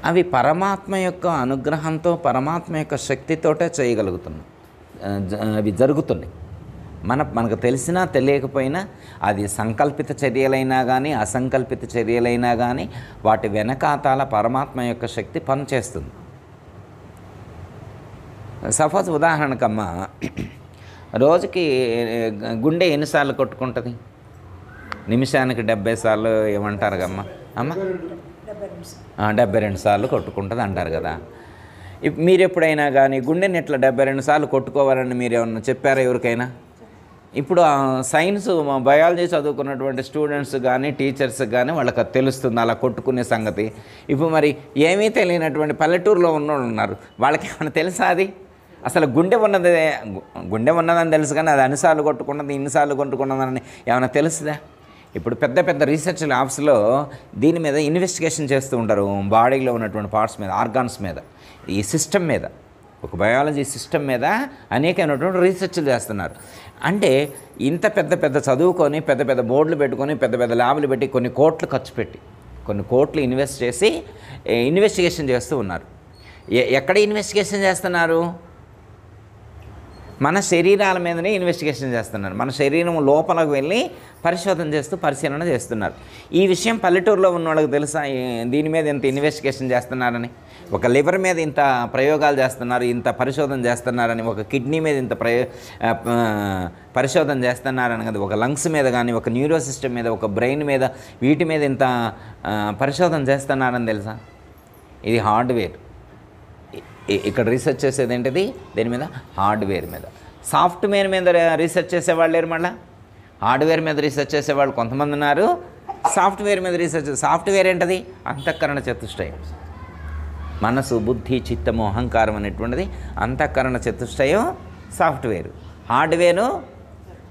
A: అవి పరమాత్మ యొక్క అనుగ్రహంతో, పరమాత్మ యొక్క శక్తితోటే చేయగలుగుతున్నాం. అవి జరుగుతున్నాయి. మనకు తెలిసినా తెలియకపోయినా అది సంకల్పిత చర్యలైనా కానీ అసంకల్పిత చర్యలైనా కానీ వాటి వెనకాతాల పరమాత్మ యొక్క శక్తి పనిచేస్తుంది. సపోజ్ ఉదాహరణకమ్మా, రోజుకి గుండె ఎన్నిసార్లు కొట్టుకుంటుంది? నిమిషానికి 70 సార్లు ఏమంటారు కమ్మా అమ్మ? 72 సార్లు కొట్టుకుంటుంది అంటారు కదా. మీరు ఎప్పుడైనా కానీ గుండెని ఇట్లా 72 సార్లు కొట్టుకోవాలని మీరు ఏమన్నా చెప్పారా ఎవరికైనా? ఇప్పుడు సైన్స్ బయాలజీ చదువుకున్నటువంటి స్టూడెంట్స్ కానీ టీచర్స్ కానీ వాళ్ళకి అది తెలుస్తుంది అలా కొట్టుకునే సంగతి. ఇప్పుడు మరి ఏమీ తెలియనటువంటి పల్లెటూరులో ఉన్నోళ్ళు ఉన్నారు, వాళ్ళకి ఏమైనా తెలుసా? అది అసలు గుండె ఉన్నదని తెలుసు కానీ అది అన్నిసార్లు కొట్టుకున్నది ఇన్నిసార్లు కొట్టుకున్నదని ఏమైనా తెలుసుదా? ఇప్పుడు పెద్ద పెద్ద రీసెర్చ్ ల్యాబ్స్లో దీని మీద ఇన్వెస్టిగేషన్ చేస్తూ ఉంటారు, బాడీలో ఉన్నటువంటి పార్ట్స్ మీద, ఆర్గాన్స్ మీద, ఈ సిస్టమ్ మీద, ఒక బయాలజీ సిస్టమ్ మీద అనేకమైనటువంటి రీసెర్చ్లు చేస్తున్నారు. అంటే ఇంత పెద్ద పెద్ద చదువుకొని పెద్ద పెద్ద బోర్డులు పెట్టుకొని పెద్ద పెద్ద ల్యాబ్లు పెట్టి కొన్ని కోట్లు ఖర్చు పెట్టి కొన్ని కోట్లు ఇన్వెస్ట్ చేసి ఇన్వెస్టిగేషన్ చేస్తూ ఉన్నారు. ఎక్కడ ఇన్వెస్టిగేషన్ చేస్తున్నారు? మన శరీరాల మీదనే ఇన్వెస్టిగేషన్ చేస్తున్నారు. మన శరీరం లోపలకు వెళ్ళి పరిశోధన చేస్తూ పరిశీలన చేస్తున్నారు. ఈ విషయం పల్లెటూరులో ఉన్న వాళ్ళకి తెలుసా దీని మీద ఇంత ఇన్వెస్టిగేషన్ చేస్తున్నారని? ఒక లివర్ మీద ఇంత ప్రయోగాలు చేస్తున్నారు, ఇంత పరిశోధన చేస్తున్నారని, ఒక కిడ్నీ మీద ఇంత పరిశోధన చేస్తున్నారని కదా, ఒక లంగ్స్ మీద కానీ, ఒక న్యూరో సిస్టమ్ మీద, ఒక బ్రెయిన్ మీద, వీటి మీద ఇంత పరిశోధన చేస్తున్నారని తెలుసా? ఇది హార్డ్వేర్. ఇక్కడ రీసెర్చ్ చేసేది ఏంటిది? దేని మీద? హార్డ్వేర్ మీద. సాఫ్ట్వేర్ మీద రీసెర్చ్ చేసేవాళ్ళు లేరు, మళ్ళీ హార్డ్వేర్ మీద రీసెర్చ్ చేసేవాళ్ళు కొంతమంది ఉన్నారు. సాఫ్ట్వేర్ మీద రీసెర్చ్. సాఫ్ట్వేర్ ఏంటది? అంతఃకరణ చతుష్టయం. మనసు, బుద్ధి, చిత్తము, అహంకారం అనేటువంటిది అంతఃకరణ చతుష్టయం సాఫ్ట్వేరు. హార్డ్వేరు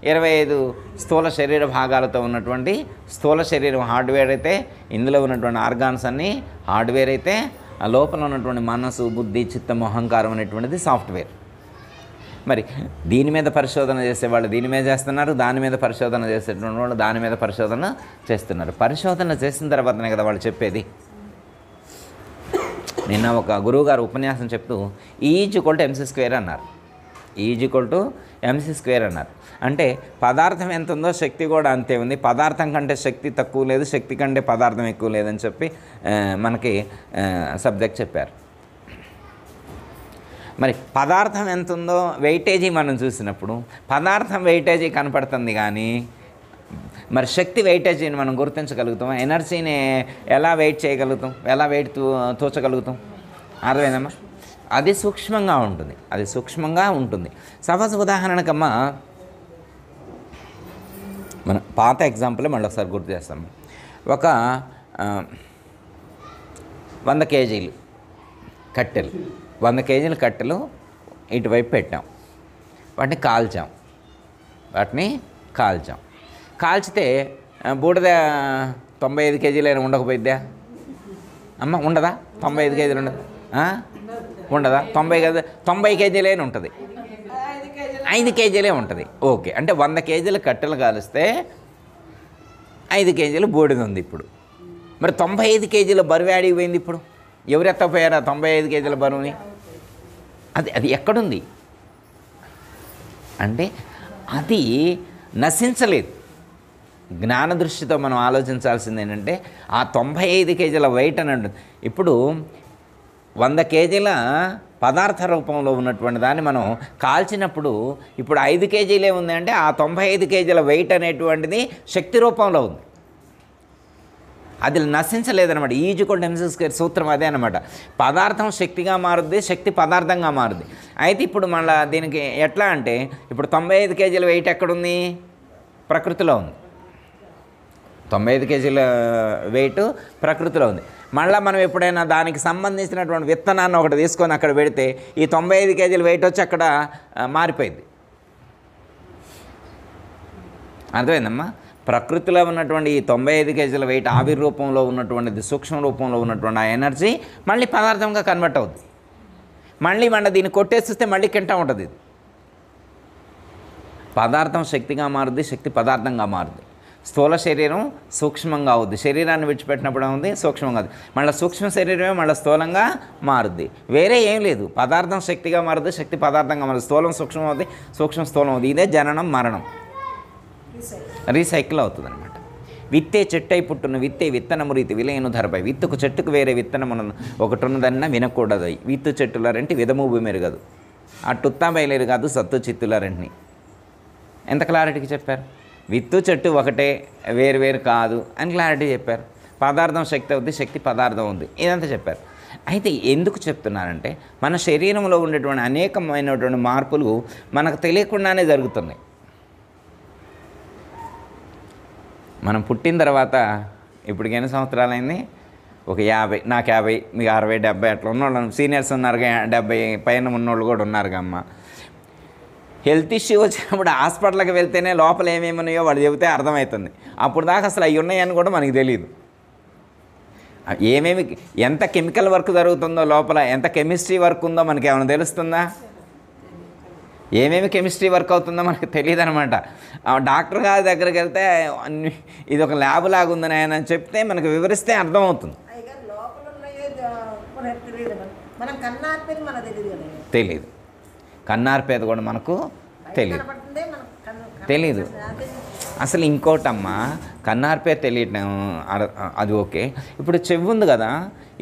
A: 25 స్థూల శరీర భాగాలతో ఉన్నటువంటి స్థూల శరీరం హార్డ్వేర్ అయితే, ఇందులో ఉన్నటువంటి ఆర్గాన్స్ అన్నీ హార్డ్వేర్ అయితే, ఆ లోపల ఉన్నటువంటి మనసు, బుద్ధి, చిత్తము, అహంకారం అనేటువంటిది సాఫ్ట్వేర్. మరి దీని మీద పరిశోధన చేసేవాళ్ళు దీని మీద చేస్తున్నారు, దాని మీద పరిశోధన చేసేటువంటి వాళ్ళు దాని మీద పరిశోధన చేస్తున్నారు. పరిశోధన చేసిన తర్వాతనే కదా వాళ్ళు చెప్పేది. నిన్న ఒక గురువుగారు ఉపన్యాసం చెప్తూ E=mc² అన్నారు. E=mc² అన్నారు. అంటే పదార్థం ఎంత ఉందో శక్తి కూడా అంతే ఉంది. పదార్థం కంటే శక్తి తక్కువ లేదు, శక్తి కంటే పదార్థం ఎక్కువ లేదని చెప్పి మనకి సబ్జెక్ట్ చెప్పారు. మరి పదార్థం ఎంత ఉందో వెయిటేజీ మనం చూసినప్పుడు పదార్థం వెయిటేజీ కనపడుతుంది, కానీ మరి శక్తి వెయిటేజీని మనం గుర్తించగలుగుతాం. ఎనర్జీని ఎలా వెయిట్ చేయగలుగుతాం, ఎలా వెయిట్ తోచగలుగుతాం? అర్థమైందమ్మా? అది సూక్ష్మంగా ఉంటుంది. సపోజ్ ఉదాహరణకమ్మా, మన పాత ఎగ్జాంపుల్ మళ్ళీ ఒకసారి గుర్తు చేస్తాం. ఒక 100 కేజీలు కట్టెలు 100 కేజీల కట్టెలు ఇటువైపు పెట్టాం, వాటిని కాల్చాం. కాల్చితే బూడిద 95 కేజీలైనా ఉండకపోయిద్దా అమ్మ? ఉండదా? 95 కేజీలు ఉండదు, ఉండదా? 90 కేజీలైనా ఉంటుంది, 5 కేజీలే ఉంటుంది. ఓకే, అంటే 100 కేజీల కట్టెలు కాలిస్తే 5 కేజీలు బూడిద ఉంది. ఇప్పుడు మరి 95 కేజీల బరువు ఆడికి పోయింది. ఇప్పుడు ఎవరు ఎత్తపోయారా 95 కేజీల బరువుని? అది ఎక్కడుంది అంటే అది నశించలేదు. జ్ఞాన దృష్టితో మనం ఆలోచించాల్సింది ఏంటంటే ఆ 95 కేజీల వెయిట్ అని ఉంటుంది. ఇప్పుడు 100 కేజీల పదార్థ రూపంలో ఉన్నటువంటి దాన్ని మనం కాల్చినప్పుడు ఇప్పుడు 5 కేజీలే ఉంది అంటే ఆ 95 కేజీల వెయిట్ అనేటువంటిది శక్తి రూపంలో ఉంది, అది నశించలేదన్నమాట. E=mc² సూత్రం అదే అనమాట. పదార్థం శక్తిగా మారుద్ది, శక్తి పదార్థంగా మారుద్ది. అయితే ఇప్పుడు మళ్ళీ దీనికి ఎట్లా అంటే ఇప్పుడు 95 కేజీల వెయిట్ ఎక్కడుంది? ప్రకృతిలో ఉంది. 95 కేజీల వెయిట్ ప్రకృతిలో ఉంది. మళ్ళీ మనం ఎప్పుడైనా దానికి సంబంధించినటువంటి విత్తనాన్ని ఒకటి తీసుకొని అక్కడ పెడితే ఈ 95 కేజీల వెయిట్ వచ్చి అక్కడ మారిపోయింది. అర్థమైందమ్మా? ప్రకృతిలో ఉన్నటువంటి ఈ 95 కేజీల వెయిట్ ఆవిరి రూపంలో ఉన్నటువంటిది, సూక్ష్మ రూపంలో ఉన్నటువంటి ఆ ఎనర్జీ మళ్ళీ పదార్థంగా కన్వర్ట్ అవుతుంది. మళ్ళీ దీన్ని కొట్టేసిస్తే మళ్ళీ కింట ఉంటుంది. ఇది పదార్థం శక్తిగా మారుద్ది, శక్తి పదార్థంగా మారుద్ది. స్థూల శరీరం సూక్ష్మంగా అవుద్ది, శరీరాన్ని విడిచిపెట్టినప్పుడు ఉంది సూక్ష్మంగా అవుతుంది. మళ్ళీ సూక్ష్మ శరీరమే మళ్ళీ స్థూలంగా మారుద్ది. వేరే ఏం లేదు, పదార్థం శక్తిగా మారుద్ది, శక్తి పదార్థంగా మారుద్ది, స్థూలం సూక్ష్మం అవుద్ది, సూక్ష్మం స్థూలం అవుద్ది. ఇదే జననం మరణం, రీసైకిల్ అవుతుంది అనమాట. విత్తే చెట్టై పుట్టును విత్తే విత్తనము రీతి విలేను ధరపై విత్తుకు చెట్టుకు వేరే విత్తనమున ఒకటి ఉన్నదన్నా వినకూడదు. విత్తు చెట్టులారంటే విధమూభి మెరుగదు, అట్టుత్తా బయలేరు కాదు సత్తు చిత్తులారంటిని. ఎంత క్లారిటీకి చెప్పారు? విత్తు చెట్టు ఒకటే, వేరు కాదు అని క్లారిటీ చెప్పారు. పదార్థం శక్తి అవుద్ది, శక్తి పదార్థం ఉంది, ఇదంతా చెప్పారు. అయితే ఎందుకు చెప్తున్నానంటే మన శరీరంలో ఉండేటువంటి అనేకమైనటువంటి మార్పులు మనకు తెలియకుండానే జరుగుతున్నాయి. మనం పుట్టిన తర్వాత ఇప్పటికి ఎన్ని సంవత్సరాలైంది? ఒక 50, నాకు 50, మీకు 60, 70 అట్లా ఉన్నోళ్ళు సీనియర్స్ ఉన్నారు, 70 పైన ఉన్నోళ్ళు కూడా ఉన్నారు అమ్మ. హెల్త్ ఇష్యూ వచ్చినప్పుడు హాస్పిటల్కి వెళ్తేనే లోపల ఏమేమి ఉన్నాయో వాళ్ళు చెబితే అర్థమవుతుంది. అప్పుడు దాకా అసలు అవి ఉన్నాయని కూడా మనకు తెలియదు. ఏమేమి ఎంత కెమికల్ వర్క్ జరుగుతుందో లోపల, ఎంత కెమిస్ట్రీ వర్క్ ఉందో మనకి ఏమైనా తెలుస్తుందా? ఏమేమి కెమిస్ట్రీ వర్క్ అవుతుందో మనకు తెలియదు అనమాట. డాక్టర్ గారి దగ్గరికి వెళ్తే ఇది ఒక ల్యాబ్ లాగా ఉందని ఆయన చెప్తే మనకు వివరిస్తే అర్థమవుతుంది. తెలీదు. కన్నార్పేద కూడా మనకు తెలీదు. అసలు ఇంకోటమ్మా, కన్నార్పేద తెలియటం అది ఓకే. ఇప్పుడు చెవి ఉంది కదా,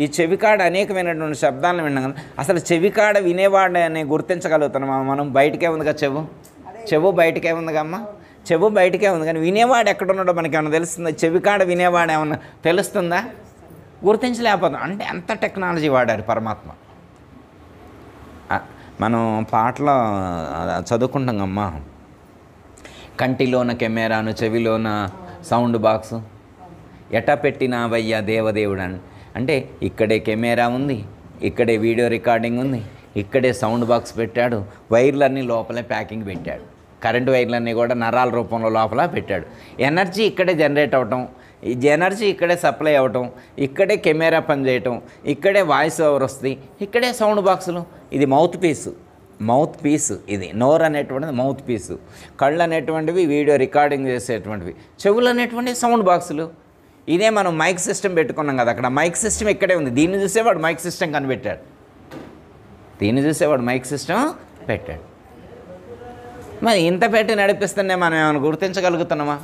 A: ఈ చెవికాడ అనేకమైనటువంటి శబ్దాలను విన్నాం కదా, అసలు చెవికాడ వినేవాడని గుర్తించగలుగుతున్నాం మనం? బయటకే ఉంది కదా చెవు బయటకే ఉంది కమ్మా, చెవు బయటకే ఉంది, కానీ వినేవాడు ఎక్కడున్నాడో మనకి ఏమైనా తెలుస్తుందా? చెవికాడ వినేవాడు ఏమన్నా తెలుస్తుందా? గుర్తించలేకపోతాం. అంటే ఎంత టెక్నాలజీ వాడారు పరమాత్మ. మనం పాటలో చదువుకుంటాం అమ్మా, కంటిలోన కెమెరాను చెవిలోన సౌండ్ బాక్సు ఎటా పెట్టినావయ్యా దేవదేవుడు అని. అంటే ఇక్కడే కెమెరా ఉంది, ఇక్కడే వీడియో రికార్డింగ్ ఉంది, ఇక్కడే సౌండ్ బాక్స్ పెట్టాడు, వైర్లన్నీ లోపలే ప్యాకింగ్ పెట్టాడు, కరెంటు వైర్లన్నీ కూడా నరాల రూపంలో లోపల పెట్టాడు. ఎనర్జీ ఇక్కడే జనరేట్ అవటం, ఈ ఎనర్జీ ఇక్కడే సప్లై అవ్వటం, ఇక్కడే కెమెరా పనిచేయటం, ఇక్కడే వాయిస్ ఓవర్ వస్తుంది, ఇక్కడే సౌండ్ బాక్సులు. ఇది మౌత్ పీస్. ఇది నోరు అనేటువంటిది మౌత్ పీసు, కళ్ళు అనేటువంటివి వీడియో రికార్డింగ్ చేసేటువంటివి, చెవులు అనేటువంటివి సౌండ్ బాక్సులు. ఇదే మనం మైక్ సిస్టమ్ పెట్టుకున్నాం కదా, అక్కడ మైక్ సిస్టమ్ ఇక్కడే ఉంది. దీన్ని చూసేవాడు మైక్ సిస్టమ్ కనిపెట్టాడు, పెట్టాడు. మరి ఇంత పెట్టి నడిపిస్తేనే మనం ఏమైనా గుర్తించగలుగుతున్నామా?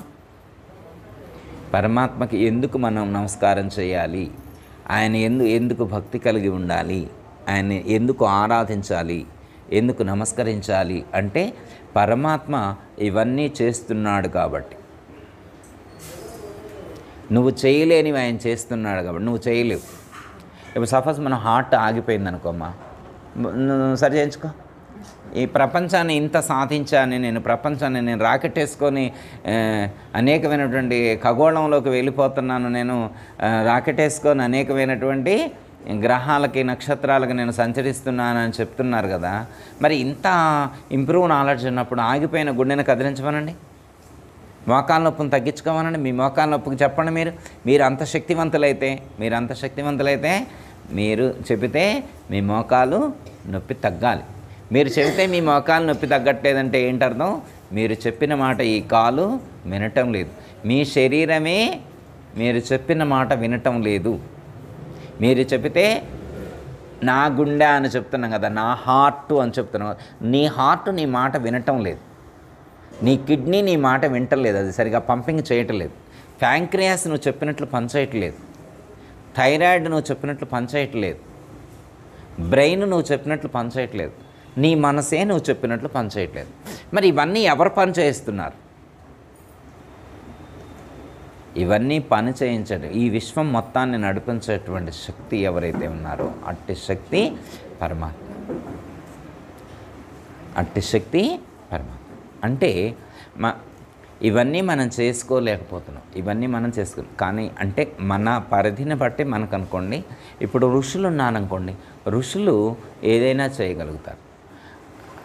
A: పరమాత్మకి ఎందుకు మనం నమస్కారం చేయాలి, ఆయన ఎందుకు భక్తి కలిగి ఉండాలి, ఆయన ఎందుకు ఆరాధించాలి, ఎందుకు నమస్కరించాలి అంటే పరమాత్మ ఇవన్నీ చేస్తున్నాడు కాబట్టి. నువ్వు చేయలేనివి ఆయన చేస్తున్నాడు కాబట్టి నువ్వు చేయలేవు. ఇప్పుడు సపోజ్ మన హార్ట్ ఆగిపోయింది అనుకోమ్మా, సరి చేయించుకో. ఈ ప్రపంచాన్ని ఇంత సాధించాను నేను, ప్రపంచాన్ని నేను రాకెట్ వేసుకొని అనేకమైనటువంటి ఖగోళంలోకి వెళ్ళిపోతున్నాను, నేను రాకెట్ వేసుకొని అనేకమైనటువంటి గ్రహాలకి నక్షత్రాలకి నేను సంచరిస్తున్నానని చెప్తున్నారు కదా. మరి ఇంత ఇంప్రూవ్ నాలెడ్జ్ ఉన్నప్పుడు ఆగిపోయిన గుండెని కదిలించమనండి, మోకాళ్ళ నొప్పిని తగ్గించుకోమనండి. మీ మోకాళ్ళ నొప్పికి చెప్పండి. మీరు అంత శక్తివంతులైతే మీరు చెబితే మీ మోకాలు నొప్పి తగ్గాలి. మీరు చెబితే మీ మోకాలు నొప్పి తగ్గట్లేదంటే ఏంటర్థం? మీరు చెప్పిన మాట ఈ కాలు వినటం లేదు, మీ శరీరమే మీరు చెప్పిన మాట వినటం లేదు. మీరు చెబితే నా గుండె అని చెప్తున్నాం కదా, నా హార్ట్ అని చెప్తున్నాం కదా, నీ హార్ట్ నీ మాట వినటం లేదు, నీ కిడ్నీ నీ మాట వింటలేదు, అది సరిగా పంపింగ్ చేయట్లేదు. ప్యాంక్రియాస్ నువ్వు చెప్పినట్లు పనిచేయట్లేదు, థైరాయిడ్ నువ్వు చెప్పినట్లు పనిచేయట్లేదు, బ్రెయిన్ నువ్వు చెప్పినట్లు పనిచేయట్లేదు, నీ మనసే నువ్వు చెప్పినట్లు పనిచేయట్లేదు. మరి ఇవన్నీ ఎవరు పని చేయిస్తున్నారు? ఇవన్నీ పని చేయించడం, ఈ విశ్వం మొత్తాన్ని నడిపించేటువంటి శక్తి ఎవరైతే ఉన్నారో అట్టి శక్తి పరమాత్మ. అంటే ఇవన్నీ మనం చేసుకోలేకపోతున్నాం, కానీ అంటే మన పరిధిని బట్టి మనకు అనుకోండి. ఇప్పుడు ఋషులు ఉన్నారనుకోండి, ఋషులు ఏదైనా చేయగలుగుతారు.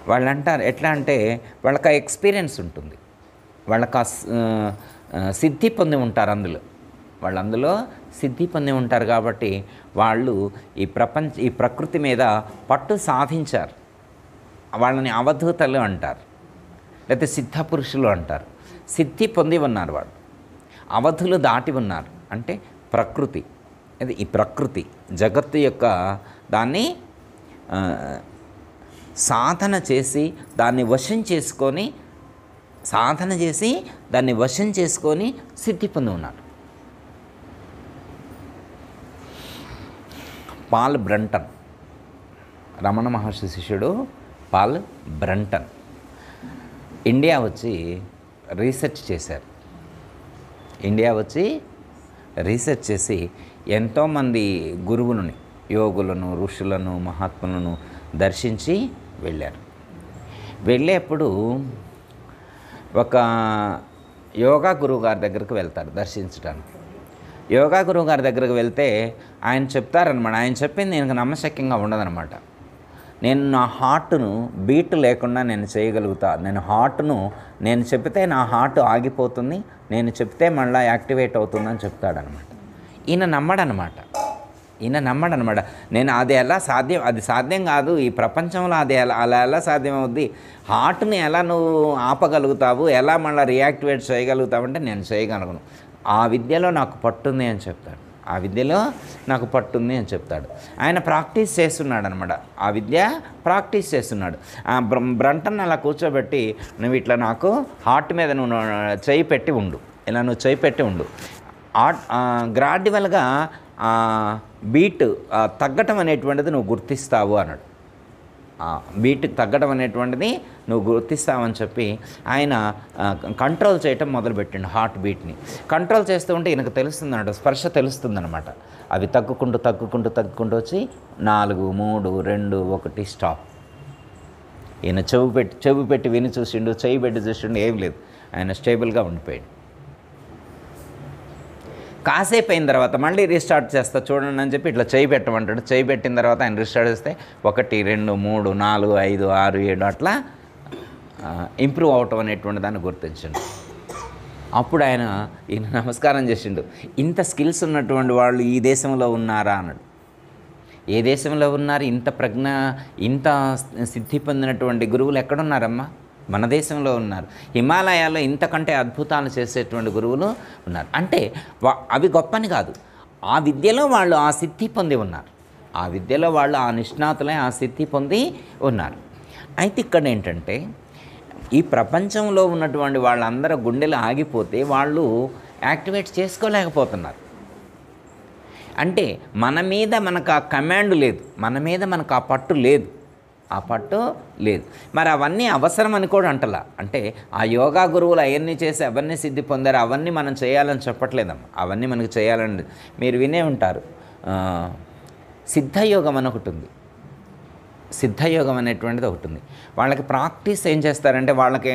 A: వాళ్ళు అంటారు ఎట్లా అంటే వాళ్ళకి ఆ ఎక్స్పీరియన్స్ ఉంటుంది, వాళ్ళకి సిద్ధి పొంది ఉంటారు, అందులో సిద్ధి పొంది ఉంటారు. కాబట్టి వాళ్ళు ఈ ప్రకృతి మీద పట్టు సాధించారు. వాళ్ళని అవధూతలు అంటారు, లేకపోతే సిద్ధ పురుషులు అంటారు. సిద్ధి పొంది ఉన్నారు వాళ్ళు, అవధులు దాటి ఉన్నారు. అంటే ప్రకృతి, అది ఈ ప్రకృతి జగత్తు యొక్క దాన్ని సాధన చేసి దాన్ని వశం చేసుకొని సిద్ధి పొంది ఉన్నారు. పాల్ బ్రంటన్, రమణ మహర్షి శిష్యుడు పాల్ బ్రంటన్ ఇండియా వచ్చి రీసెర్చ్ చేసి ఎంతోమంది గురువులని, యోగులను, ఋషులను, మహాత్ములను దర్శించి వెళ్ళేప్పుడు ఒక యోగా గురువు గారి దగ్గరకు వెళ్తారు దర్శించడానికి. యోగా గురువు గారి దగ్గరకు వెళ్తే ఆయన చెప్తారనమాట. ఆయన చెప్పింది నేను నమ్మశక్యంగా ఉండదనమాట. నేను నా హార్ట్ను బీట్ లేకుండా నేను చేయగలుగుతా. నేను చెప్తే నా హార్ట్ ఆగిపోతుంది, నేను చెప్తే మళ్ళీ యాక్టివేట్ అవుతుందని చెప్తాడనమాట. ఈయన నమ్మడనమాట. నేను అది సాధ్యం కాదు, ఈ ప్రపంచంలో అది ఎలా సాధ్యమవుద్ది, హార్ట్ని ఎలా నువ్వు ఆపగలుగుతావు, ఎలా మళ్ళీ రియాక్టివేట్ చేయగలుగుతావు అంటే నేను చేయగలను, ఆ విద్యలో నాకు పట్టుంది అని చెప్తాడు. ఆయన ప్రాక్టీస్ చేస్తున్నాడు అనమాట. ఆ విద్య ప్రాక్టీస్ చేస్తున్నాడు. బ్రంటన్ అలా కూర్చోబెట్టి నువ్వు ఇట్లా నాకు హార్ట్ మీద నువ్వు చేయి పెట్టి ఉండు, గ్రాడ్యువల్గా బీట్ తగ్గటం అనేటువంటిది నువ్వు గుర్తిస్తావు అన్నాడు. బీట్ తగ్గడం అనేటువంటిది నువ్వు గుర్తిస్తావని చెప్పి ఆయన కంట్రోల్ చేయటం మొదలుపెట్టిండు. హార్ట్ బీట్ని కంట్రోల్ చేస్తూ ఉంటే ఈయనకు తెలుస్తుంది అన్నట్టు, స్పర్శ తెలుస్తుందన్నమాట. అవి తగ్గుకుంటూ వచ్చి 4, 3, 2, 1 స్టాప్. ఈయన చెవి పెట్టి విని చూసిండు, చెయ్యి పెట్టి చూసిండు, ఏం లేదు, ఆయన స్టేబుల్గా ఉండిపోయాడు. కాసేపు అయిన తర్వాత మళ్ళీ రీస్టార్ట్ చేస్తా చూడండి అని చెప్పి ఇట్లా చేయి పెట్టమంటాడు. చేయి పెట్టిన తర్వాత ఆయన రీస్టార్ట్ చేస్తే 1, 2, 3, 4, 5, 6, 7 అట్లా ఇంప్రూవ్ అవటం అనేటువంటి దాన్ని గుర్తించండి. అప్పుడు ఈయన నమస్కారం చేసిండు. ఇంత స్కిల్స్ ఉన్నటువంటి వాళ్ళు ఈ దేశంలో ఉన్నారా అన్నాడు. ఏ దేశంలో ఉన్నారు? ఇంత ప్రజ్ఞ, ఇంత సిద్ధి పొందినటువంటి గురువులు ఎక్కడున్నారమ్మా? మన దేశంలో ఉన్నారు. హిమాలయాల్లో ఇంతకంటే అద్భుతాలు చేసేటువంటి గురువులు ఉన్నారు. అంటే అవి గొప్పని కాదు, ఆ విద్యలో వాళ్ళు ఆ సిద్ధి పొంది ఉన్నారు. ఆ నిష్ణాతులే ఆ సిద్ధి పొంది ఉన్నారు. అయితే ఇక్కడ ఏంటంటే ఈ ప్రపంచంలో ఉన్నటువంటి వాళ్ళందరూ గుండెలు ఆగిపోతే వాళ్ళు యాక్టివేట్ చేసుకోలేకపోతున్నారు. అంటే మన మీద మనకు ఆ కమాండ్ లేదు, మన మీద మనకు ఆ పట్టు లేదు. మరి అవన్నీ అవసరమని కూడా అంటలా. అంటే ఆ యోగా గురువులు అవన్నీ చేసి అవన్నీ సిద్ధి పొందారు, అవన్నీ మనం చేయాలని చెప్పట్లేదమ్మా. అవన్నీ మనకు చేయాలని మీరు వినే ఉంటారు. సిద్ధయోగం అని ఒకటి ఉంది. సిద్ధయోగం అనేటువంటిది ఒకటి ఉంది. వాళ్ళకి ప్రాక్టీస్ ఏం చేస్తారంటే, వాళ్ళకి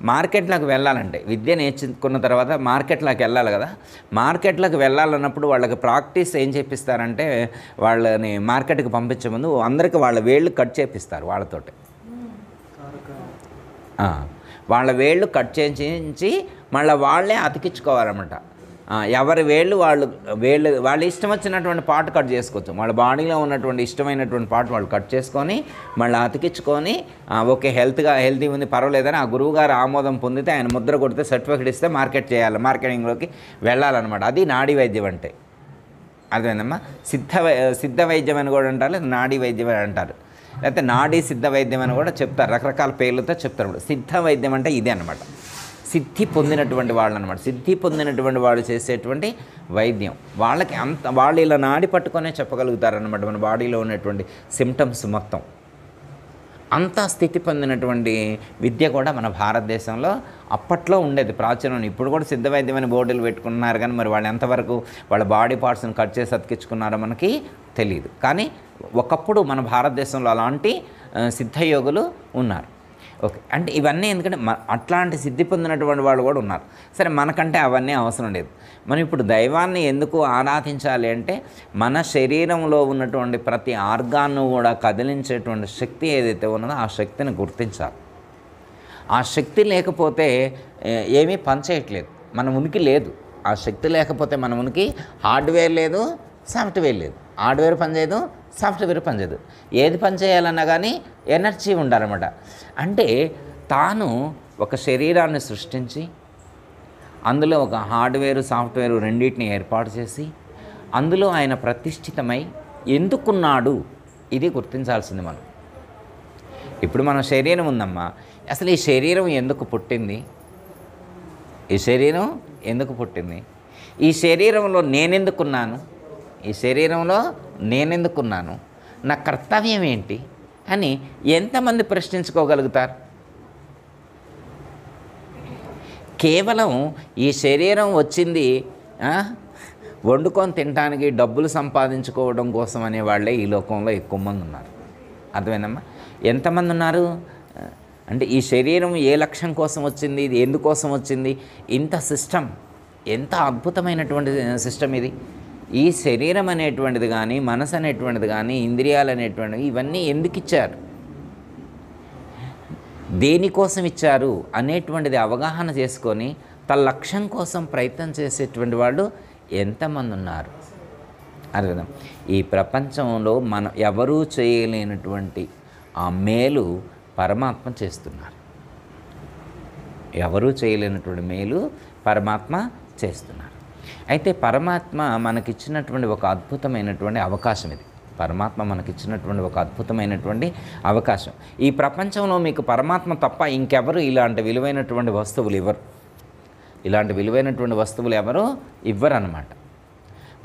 A: మార్కెట్లోకి వెళ్ళాలంటే, విద్య నేర్చుకున్న తర్వాత మార్కెట్లోకి వెళ్ళాలి కదా. మార్కెట్లోకి వెళ్ళాలన్నప్పుడు వాళ్ళకి ప్రాక్టీస్ ఏం చేపిస్తారంటే, వాళ్ళని మార్కెట్కి పంపించే ముందు అందరికీ వాళ్ళ వేళ్ళు కట్ చేపిస్తారు. వాళ్ళతోటి వాళ్ళ వేళ్ళు కట్ చేయించి మళ్ళీ వాళ్ళే అతికించుకోవాలన్నమాట. ఎవరి వాళ్ళ ఇష్టం వచ్చినటువంటి పార్ట్ కట్ చేసుకోవచ్చు. వాళ్ళ బాడీలో ఉన్నటువంటి ఇష్టమైనటువంటి పార్ట్ వాళ్ళు కట్ చేసుకొని మళ్ళీ అతికించుకొని ఓకే హెల్తీ ఉంది పర్వాలేదని ఆ గురువుగారు ఆమోదం పొందితే ఆయన ముద్ర కొడితే సర్టిఫికేట్ ఇస్తే మార్కెటింగ్లోకి వెళ్ళాలన్నమాట. అది నాడీ వైద్యం అంటే. అదేనమ్మా. సిద్ధ వైద్యం అని కూడా అంటారు, నాడీ వైద్యం అని అంటారు, లేకపోతే నాడీ సిద్ధ వైద్యం అని కూడా చెప్తారు. రకరకాల పేర్లతో చెప్తారు. సిద్ధ వైద్యం అంటే ఇదే అనమాట. సిద్ధి పొందినటువంటి వాళ్ళు అనమాట. సిద్ధి పొందినటువంటి వాళ్ళు చేసేటువంటి వైద్యం. వాళ్ళు ఇలా నాడి పట్టుకొనే చెప్పగలుగుతారనమాట మన బాడీలో ఉన్నటువంటి సిమ్టమ్స్ మొత్తం. అంత స్థితి పొందినటువంటి విద్య కూడా మన భారతదేశంలో అప్పట్లో ఉండేది, ప్రాచీనం. ఇప్పుడు కూడా సిద్ధ వైద్యమైన బోర్డులు పెట్టుకున్నారు, కానీ మరి వాళ్ళు ఎంతవరకు వాళ్ళ బాడీ పార్ట్స్ని కట్ చేసి అతికించుకున్నారో మనకి తెలియదు. కానీ ఒకప్పుడు మన భారతదేశంలో అలాంటి సిద్ధయోగులు ఉన్నారు. ఓకే, అంటే ఇవన్నీ ఎందుకంటే అట్లాంటి సిద్ధి పొందినటువంటి వాళ్ళు కూడా ఉన్నారు. సరే, మనకంటే అవన్నీ అవసరం లేదు. మనం ఇప్పుడు దైవాన్ని ఎందుకు ఆరాధించాలి అంటే, మన శరీరంలో ఉన్నటువంటి ప్రతి ఆర్గాన్ను కూడా కదిలించేటువంటి శక్తి ఏదైతే ఉన్నదో ఆ శక్తిని గుర్తించాలి. ఆ శక్తి లేకపోతే ఏమీ పనిచేయట్లేదు, మన ఉనికి లేదు. ఆ శక్తి లేకపోతే మన ఉనికి హార్డ్వేర్ లేదు, సాఫ్ట్వేర్ లేదు. హార్డ్వేర్ పనిచేయదు, సాఫ్ట్వేర్ పనిచేయదు. ఏది పని చేయాలన్నా కానీ ఎనర్జీ ఉండాలన్నమాట. అంటే తాను ఒక శరీరాన్ని సృష్టించి అందులో ఒక హార్డ్వేర్ సాఫ్ట్వేర్ రెండింటిని ఏర్పాటు చేసి అందులో ఆయన ప్రతిష్ఠితమై ఎందుకున్నాడు ఇది గుర్తించాల్సింది మనం. ఇప్పుడు మన శరీరం ఉందమ్మా, అసలు ఈ శరీరం ఎందుకు పుట్టింది? ఈ శరీరం ఎందుకు పుట్టింది? ఈ శరీరంలో నేనెందుకున్నాను? ఈ శరీరంలో నేనెందుకున్నాను? నా కర్తవ్యం ఏంటి అని ఎంతమంది ప్రశ్నించుకోగలుగుతారు? కేవలం ఈ శరీరం వచ్చింది వండుకొని తినడానికి, డబ్బులు సంపాదించుకోవడం కోసం అనేవాళ్ళే ఈ లోకంలో ఎక్కువ మంది ఉన్నారు. అర్థమైందమ్మా? ఎంతమంది ఉన్నారు? అంటే ఈ శరీరం ఏ లక్ష్యం కోసం వచ్చింది, ఇది ఎందుకోసం వచ్చింది, ఇంత సిస్టమ్, ఎంత అద్భుతమైనటువంటి సిస్టమ్ ఇది. ఈ శరీరం అనేటువంటిది కానీ, మనసు అనేటువంటిది కానీ, ఇంద్రియాలు అనేటువంటివి ఇవన్నీ ఎందుకు ఇచ్చారు, దేనికోసం ఇచ్చారు అనేటువంటిది అవగాహన చేసుకొని తన లక్ష్యం కోసం ప్రయత్నం చేసేటువంటి వాళ్ళు ఎంతమంది ఉన్నారు. అర్థం. ఈ ప్రపంచంలో మనం ఎవరూ చేయలేనటువంటి ఆ మేలు పరమాత్మ చేస్తున్నారు. ఎవరూ చేయలేనటువంటి మేలు పరమాత్మ చేస్తున్నారు. అయితే పరమాత్మ మనకిచ్చినటువంటి ఒక అద్భుతమైనటువంటి అవకాశం ఇది. పరమాత్మ మనకిచ్చినటువంటి ఒక అద్భుతమైనటువంటి అవకాశం. ఈ ప్రపంచంలో మీకు పరమాత్మ తప్ప ఇంకెవరు ఇలాంటి విలువైనటువంటి వస్తువులు ఇవ్వరు. ఇలాంటి విలువైనటువంటి వస్తువులు ఎవరు ఇవ్వరు అన్నమాట.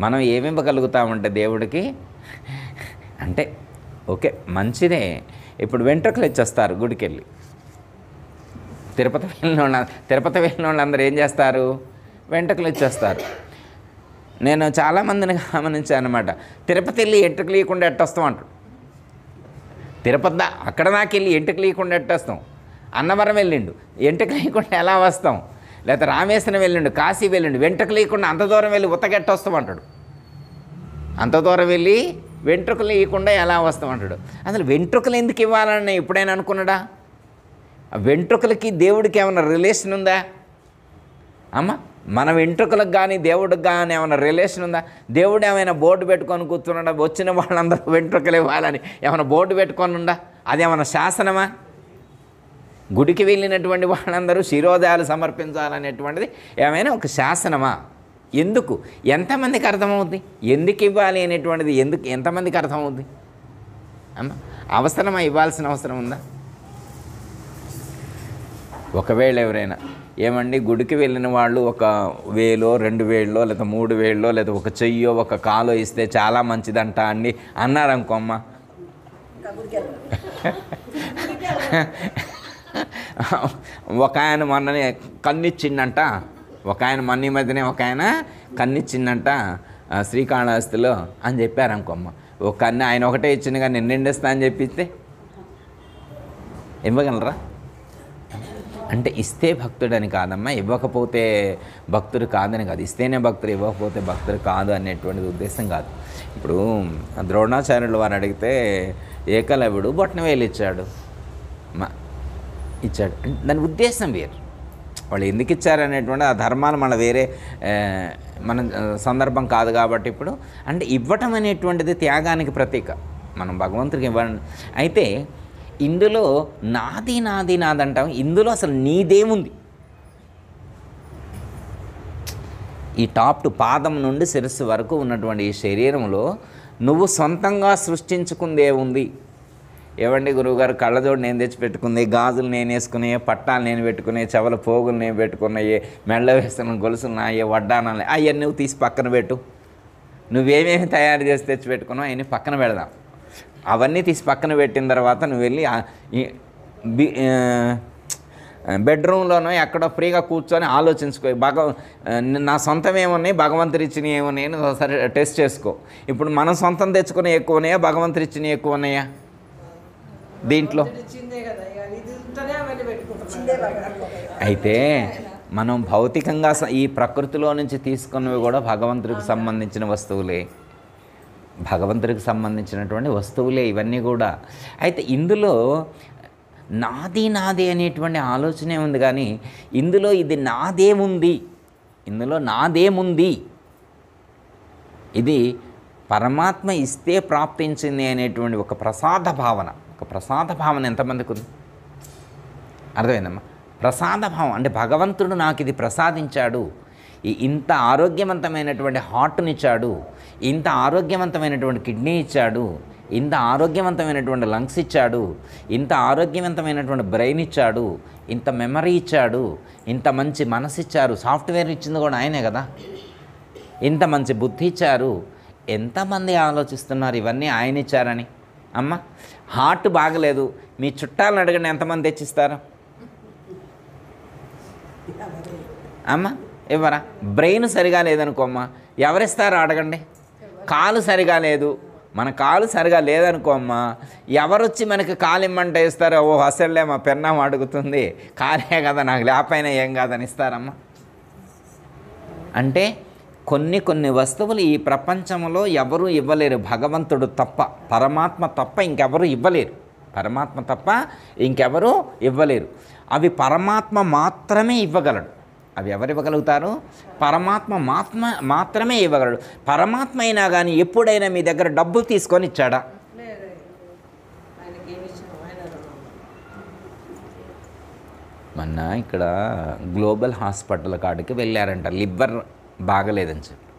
A: మనం ఏమివ్వగలుగుతామంటే దేవుడికి అంటే ఓకే మంచిదే. ఇప్పుడు వెంట్రుకలు ఇచ్చేస్తారు గుడికి వెళ్ళి. తిరుపతి వెళ్ళిన వాళ్ళందరూ ఏం చేస్తారు, వెంట్రుకలు ఇచ్చేస్తారు. నేను చాలామందిని గమనించాను అనమాట. తిరుపతి వెళ్ళి ఎంట్రుకలు ఇవ్వకుండా ఎట్టొస్తాం అంటాడు. తిరుపతి అక్కడ దాకా వెళ్ళి ఎంట్రుకలు ఇవ్వకుండా ఎట్టొస్తాం. అన్నవరం వెళ్ళిండు, ఎంట్రుకలు ఇవ్వకుండా ఎలా వస్తాం. లేకపోతే రామేశ్వరం వెళ్ళిండు, కాశీ వెళ్ళిండు, వెంట్రుకలు ఇవ్వకుండా అంత దూరం వెళ్ళి ఉతకెట్టొస్తాం అంటాడు. అంత దూరం వెళ్ళి వెంట్రుకలు ఇవ్వకుండా ఎలా వస్తాం అంటాడు. అసలు వెంట్రుకలు ఎందుకు ఇవ్వాలని ఎప్పుడైనా అనుకున్నాడా? ఆ వెంట్రుకలకి దేవుడికి ఏమైనా రిలేషన్ ఉందా అమ్మ? మన వెంట్రుకలకు కానీ దేవుడికి కానీ ఏమైనా రిలేషన్ ఉందా? దేవుడు ఏమైనా బోర్డు పెట్టుకొని కూర్చున్నాడా, వచ్చిన వాళ్ళందరూ వెంట్రుకలు ఇవ్వాలని ఏమైనా బోర్డు పెట్టుకొని ఉందా? అదేమైనా శాసనమా? గుడికి వెళ్ళినటువంటి వాళ్ళందరూ శిరోధాలు సమర్పించాలనేటువంటిది ఏమైనా ఒక శాసనమా? ఎందుకు? ఎంతమందికి అర్థమవుద్ది? ఎందుకు ఇవ్వాలి అనేటువంటిది ఎంతమందికి అర్థమవుద్ది అమ్మ? అవసరమా? ఇవ్వాల్సిన అవసరం ఉందా? ఒకవేళ ఎవరైనా ఏమండి గుడికి వెళ్ళిన వాళ్ళు 1,000 2,000 లేదా 3,000 లేదా ఒక చెయ్యో ఒక కాలో ఇస్తే చాలా మంచిదంట అండి అన్నారనుకో అమ్మ, ఒక ఆయన మొన్ననే కన్నిచ్చిందంట. ఒక ఆయన మొన్న ఈ మధ్యనే ఒక ఆయన కన్నిచ్చిందంట శ్రీకాళహస్తిలో అని చెప్పారనుకోమ్మ. ఒక కన్ను ఆయన ఒకటే ఇచ్చింది కానీ నిండిస్తా అని చెప్పిస్తే ఇవ్వగలరా? అంటే ఇస్తే భక్తుడని కాదమ్మా, ఇవ్వకపోతే భక్తుడు కాదని కాదు. ఇస్తేనే భక్తుడు, ఇవ్వకపోతే భక్తుడు కాదు అనేటువంటిది ఉద్దేశం కాదు. ఇప్పుడు ద్రోణాచార్యులు వారు అడిగితే ఏకలవ్యుడు బొట్టనవేలు ఇచ్చాడు. దాని ఉద్దేశం వేరు. వాళ్ళు ఎందుకు ఇచ్చారనేటువంటి ఆ ధర్మాలు మన వేరే మన సందర్భం కాదు కాబట్టి ఇప్పుడు అంటే ఇవ్వటం అనేటువంటిది త్యాగానికి ప్రతీక. మనం భగవంతుడికి ఇవ్వండి. అయితే ఇందులో నాది నాది నాదంటాం. ఇందులో అసలు నీదేముంది? ఈ టాప్ టు పాదం నుండి శిరస్సు వరకు ఉన్నటువంటి ఈ శరీరంలో నువ్వు సొంతంగా సృష్టించుకుందేముంది? ఏవండి గురువుగారు, కళ్ళజోడు నేను తెచ్చి పెట్టుకుంది, గాజులు నేను వేసుకునే, పట్టాలు నేను పెట్టుకునే, చెవుల పోగులు నేను పెట్టుకున్నాయి, మెళ్ళ వేస్తున్న గొలుసులు నాయే, వడ్డానాలు అవన్నీ నువ్వు తీసి పక్కన పెట్టు. నువ్వేమేమి తయారు చేసి తెచ్చి పెట్టుకున్నావు అవన్నీ పక్కన పెడదాం. అవన్నీ తీసి పక్కన పెట్టిన తర్వాత నువ్వు వెళ్ళి బెడ్రూమ్లోనో ఎక్కడో ఫ్రీగా కూర్చొని ఆలోచించుకో. నా సొంతం ఏమున్నాయి, భగవంతుడు ఇచ్చినవి ఏమున్నాయి అని ఒకసారి టెస్ట్ చేసుకో. ఇప్పుడు మనం సొంతం తెచ్చుకునే ఎక్కువ ఉన్నాయా, భగవంతుడు ఇచ్చినవి ఎక్కువ ఉన్నాయా? దీంట్లో అయితే మనం భౌతికంగా ఈ ప్రకృతిలో నుంచి తీసుకున్నవి కూడా భగవంతుడికి సంబంధించిన వస్తువులే, భగవంతుడికి సంబంధించినటువంటి వస్తువులే ఇవన్నీ కూడా. అయితే ఇందులో నాది నాది అనేటువంటి ఆలోచనే ఉంది కానీ ఇందులో ఇది నాదేముంది, ఇందులో నాదేముంది, ఇది పరమాత్మ ఇస్తే ప్రాప్తించింది అనేటువంటి ఒక ప్రసాద భావన. ఒక ప్రసాద భావన ఎంతమందికి ఉంది? అర్థమైందమ్మా? ప్రసాద భావం అంటే భగవంతుడు నాకు ఇది ప్రసాదించాడు, ఇంత ఆరోగ్యవంతమైనటువంటి హార్ట్నిచ్చాడు, ఇంత ఆరోగ్యవంతమైనటువంటి కిడ్నీ ఇచ్చాడు, ఇంత ఆరోగ్యవంతమైనటువంటి లంగ్స్ ఇచ్చాడు, ఇంత ఆరోగ్యవంతమైనటువంటి బ్రెయిన్ ఇచ్చాడు, ఇంత మెమరీ ఇచ్చాడు, ఇంత మంచి మనసు ఇచ్చారు. సాఫ్ట్వేర్ ఇచ్చింది కూడా ఆయనే కదా. ఇంత మంచి బుద్ధి ఇచ్చారు. ఎంతమంది ఆలోచిస్తున్నారు ఇవన్నీ ఆయన ఇచ్చారని? అమ్మ హార్ట్ బాగలేదు, మీ చుట్టాలను అడగండి ఎంతమంది తెచ్చిస్తారు? అమ్మ ఇవ్వరా? బ్రెయిన్ సరిగా లేదనుకోమ్మా, ఎవరిస్తారో అడగండి. కాలు సరిగా లేదు, మన కాలు సరిగా లేదనుకో అమ్మా, ఎవరొచ్చి మనకి కాలు ఇమ్మంటే ఇస్తారో, ఓ అసలే మా పెన్నాం అడుగుతుంది, కాలే కదా నాకు లేపైనా ఏం కాదని ఇస్తారమ్మా. అంటే కొన్ని వస్తువులు ఈ ప్రపంచంలో ఎవరు ఇవ్వలేరు, భగవంతుడు తప్ప, పరమాత్మ తప్ప ఇంకెవరు ఇవ్వలేరు, పరమాత్మ తప్ప ఇంకెవరు ఇవ్వలేరు. అవి పరమాత్మ మాత్రమే ఇవ్వగలడు. అవి ఎవరు ఇవ్వగలుగుతారు? పరమాత్మ మాత్రమే ఇవ్వగలడు. పరమాత్మ అయినా కానీ ఎప్పుడైనా మీ దగ్గర డబ్బులు తీసుకొని ఇచ్చాడా? మొన్న ఇక్కడ గ్లోబల్ హాస్పిటల్ కాడికి వెళ్ళారంట, లివర్ బాగలేదని చెప్పి.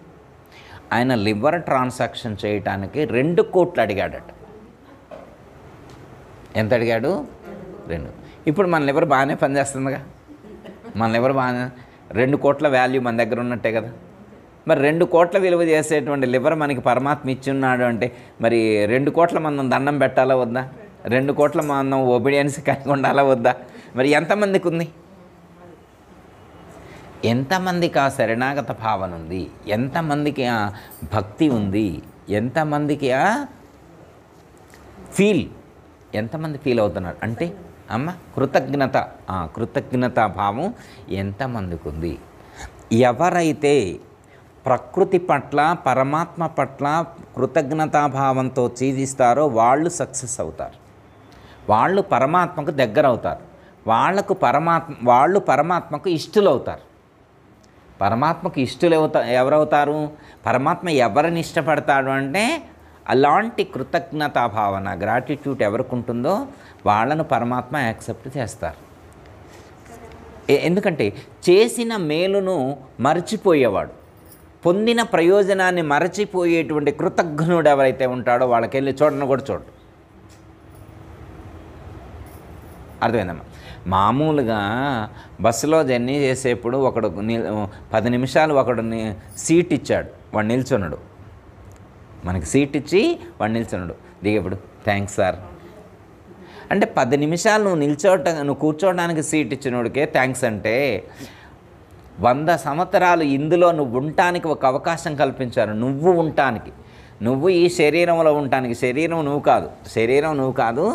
A: ఆయన లివర్ ట్రాన్సాక్షన్ చేయటానికి 2 కోట్లు అడిగాడట. ఎంత అడిగాడు? 2. ఇప్పుడు మన లివర్ బాగానే పనిచేస్తుందిగా, మన లివర్ బాగానే 2 కోట్ల వాల్యూ మన దగ్గర ఉన్నట్టే కదా. మరి 2 కోట్ల విలువ చేసేటువంటి లివర్ మనకి పరమాత్మ ఇచ్చున్నాడు అంటే మరి 2 కోట్ల మనం దండం పెట్టాలా వద్దా? 2 కోట్ల మనం ఒబీడియన్స్ కలిగి ఉండాలా వద్దా? మరి ఎంతమందికి ఉంది? ఎంతమందికి ఆ శరణాగత భావన ఉంది? ఎంతమందికి ఆ భక్తి ఉంది? ఎంతమందికి ఆ ఎంతమంది ఫీల్ అవుతున్నారు అంటే అమ్మ కృతజ్ఞత భావం ఎంతమందికి ఉంది? ఎవరైతే ప్రకృతి పట్ల, పరమాత్మ పట్ల కృతజ్ఞతాభావంతో జీవిస్తారో వాళ్ళు సక్సెస్ అవుతారు, వాళ్ళు పరమాత్మకు దగ్గర అవుతారు, వాళ్ళు పరమాత్మకు ఇష్టలు అవుతారు. పరమాత్మకు ఇష్టలు ఎవరవుతారు? పరమాత్మ ఎవరిని ఇష్టపడతాడు అంటే అలాంటి కృతజ్ఞతా భావన, గ్రాటిట్యూడ్ ఎవరికి ఉంటుందో వాళ్ళను పరమాత్మ యాక్సెప్ట్ చేస్తారు. ఎందుకంటే చేసిన మేలును మరచిపోయేవాడు, పొందిన ప్రయోజనాన్ని మరచిపోయేటువంటి కృతజ్ఞుడు ఎవరైతే ఉంటాడో వాళ్ళకి వెళ్ళి చూడను కూడా చూడు. అర్థమైందమ్మా? మామూలుగా బస్సులో జర్నీ చేసేప్పుడు ఒకడు 10 నిమిషాలు ఒకడు సీట్ ఇచ్చాడు, వాడు నిల్చున్నాడు, మనకి సీట్ ఇచ్చి వాడు నిల్చున్నాడు, దిగేప్పుడు థ్యాంక్స్ సార్ అంటే 10 నిమిషాలు నువ్వు కూర్చోవడానికి సీట్ ఇచ్చినోడికే థ్యాంక్స్ అంటే 100 సంవత్సరాలు ఇందులో నువ్వు ఉండటానికి ఒక అవకాశం కల్పించారు. నువ్వు ఉండటానికి, నువ్వు ఈ శరీరంలో ఉండటానికి, శరీరం నువ్వు కాదు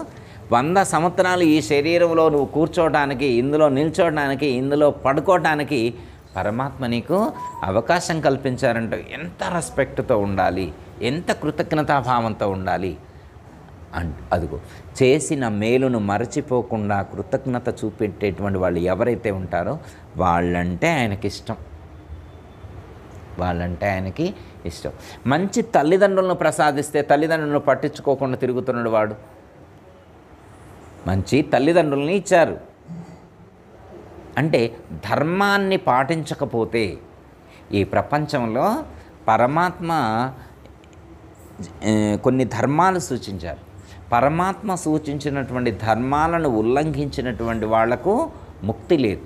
A: 100 సంవత్సరాలు ఈ శరీరంలో నువ్వు కూర్చోవడానికి, ఇందులో నిల్చోవడానికి, ఇందులో పడుకోవడానికి పరమాత్మ నీకు అవకాశం కల్పించారంటే ఎంత రెస్పెక్ట్తో ఉండాలి, ఎంత కృతజ్ఞతాభావంతో ఉండాలి. అదిగో చేసిన మేలును మరచిపోకుండా కృతజ్ఞత చూపెట్టేటువంటి వాళ్ళు ఎవరైతే ఉంటారో వాళ్ళంటే ఆయనకి ఇష్టం. మంచి తల్లిదండ్రులను ప్రసాదిస్తే తల్లిదండ్రులను పట్టించుకోకుండా తిరుగుతున్నాడు వాడు. మంచి తల్లిదండ్రులని ఇచ్చారు అంటే ధర్మాన్ని పాటించకపోతే ఈ ప్రపంచంలో పరమాత్మ కొన్ని ధర్మాలు సూచించారు. పరమాత్మ సూచించినటువంటి ధర్మాలను ఉల్లంఘించినటువంటి వాళ్లకు ముక్తి లేదు,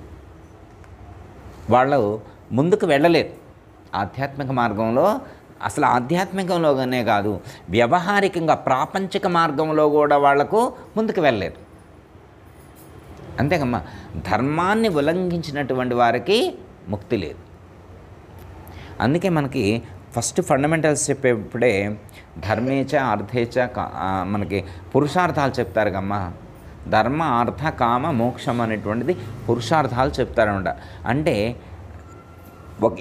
A: వాళ్ళు ముందుకు వెళ్ళలేరు ఆధ్యాత్మిక మార్గంలో. అసలు ఆధ్యాత్మికంలోనే కాదు, వ్యవహారికంగా ప్రాపంచిక మార్గంలో కూడా వాళ్లకు ముందుకు వెళ్ళలేరు. అంతేకమ్మా, ధర్మాన్ని ఉల్లంఘించినటువంటి వారికి ముక్తి లేదు. అందుకే మనకి ఫస్ట్ ఫండమెంటల్స్ చెప్పేప్పుడే ధర్మేచ అర్థేచ మనకి పురుషార్థాలు చెప్తారు కమ్మా. ధర్మ అర్థ కామ మోక్షం అనేటువంటిది పురుషార్థాలు చెప్తారన్నమాట. అంటే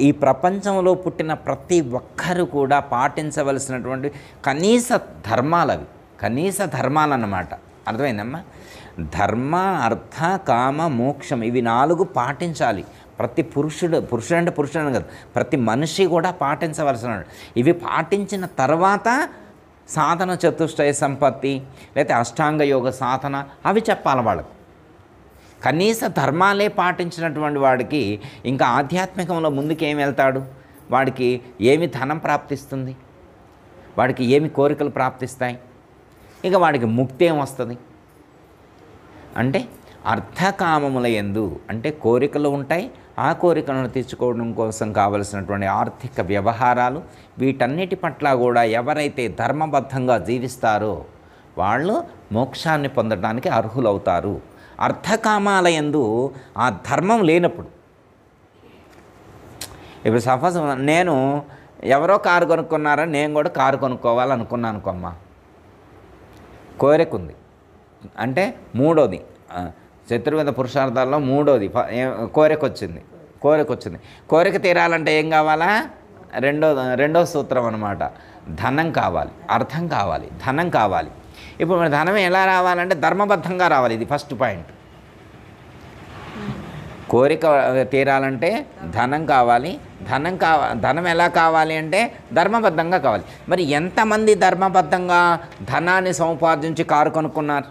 A: ఈ ప్రపంచంలో పుట్టిన ప్రతి ఒక్కరు కూడా పాటించవలసినటువంటి కనీస ధర్మాలు అన్నమాట. అర్థమైందమ్మా? ధర్మ అర్థ కామ మోక్షం ఇవి 4 పాటించాలి. ప్రతి పురుషుడు అంటే పురుషుడు కాదు, ప్రతి మనిషి కూడా పాటించవలసిన. ఇవి పాటించిన తర్వాత సాధన చతుష్టయ సంపత్తి లేకపోతే అష్టాంగ యోగ సాధన అవి చెప్పాలి వాళ్ళకు. కనీస ధర్మాలే పాటించినటువంటి వాడికి ఇంకా ఆధ్యాత్మికంలో ముందుకేం వెళ్తాడు? వాడికి ఏమి ధనం ప్రాప్తిస్తుంది? వాడికి ఏమి కోరికలు ప్రాప్తిస్తాయి? ఇక వాడికి ముక్తి ఏమొస్తుంది? అంటే అర్థకామముల యందు అంటే కోరికలు ఉంటాయి. ఆ కోరికలను తీర్చుకోవడం కోసం కావలసినటువంటి ఆర్థిక వ్యవహారాలు వీటన్నిటి పట్ల కూడా ఎవరైతే ధర్మబద్ధంగా జీవిస్తారో వాళ్ళు మోక్షాన్ని పొందడానికి అర్హులవుతారు. అర్థకామాల యందు ఆ ధర్మం లేనప్పుడు, ఇప్పుడు సపోజ్ నేను ఎవరో కారు కొనుక్కున్నారా, నేను కూడా కారు కొనుక్కోవాలనుకున్నాను అనుకోమ్మా, కోరిక ఉంది. అంటే మూడోది చతుర్వేద పురుషార్థాల్లో మూడోది కోరిక వచ్చింది. కోరిక తీరాలంటే ఏం కావాలా? రెండో సూత్రం అన్నమాట. ధనం కావాలి, అర్థం కావాలి, ధనం కావాలి. ఇప్పుడు మన ధనం ఎలా రావాలంటే ధర్మబద్ధంగా రావాలి. ఇది ఫస్ట్ పాయింట్. కోరిక తీరాలంటే ధనం కావాలి. ధనం ఎలా కావాలి అంటే ధర్మబద్ధంగా కావాలి. మరి ఎంతమంది ధర్మబద్ధంగా ధనాన్ని సంపాదించి కారు కొనుక్కున్నారు?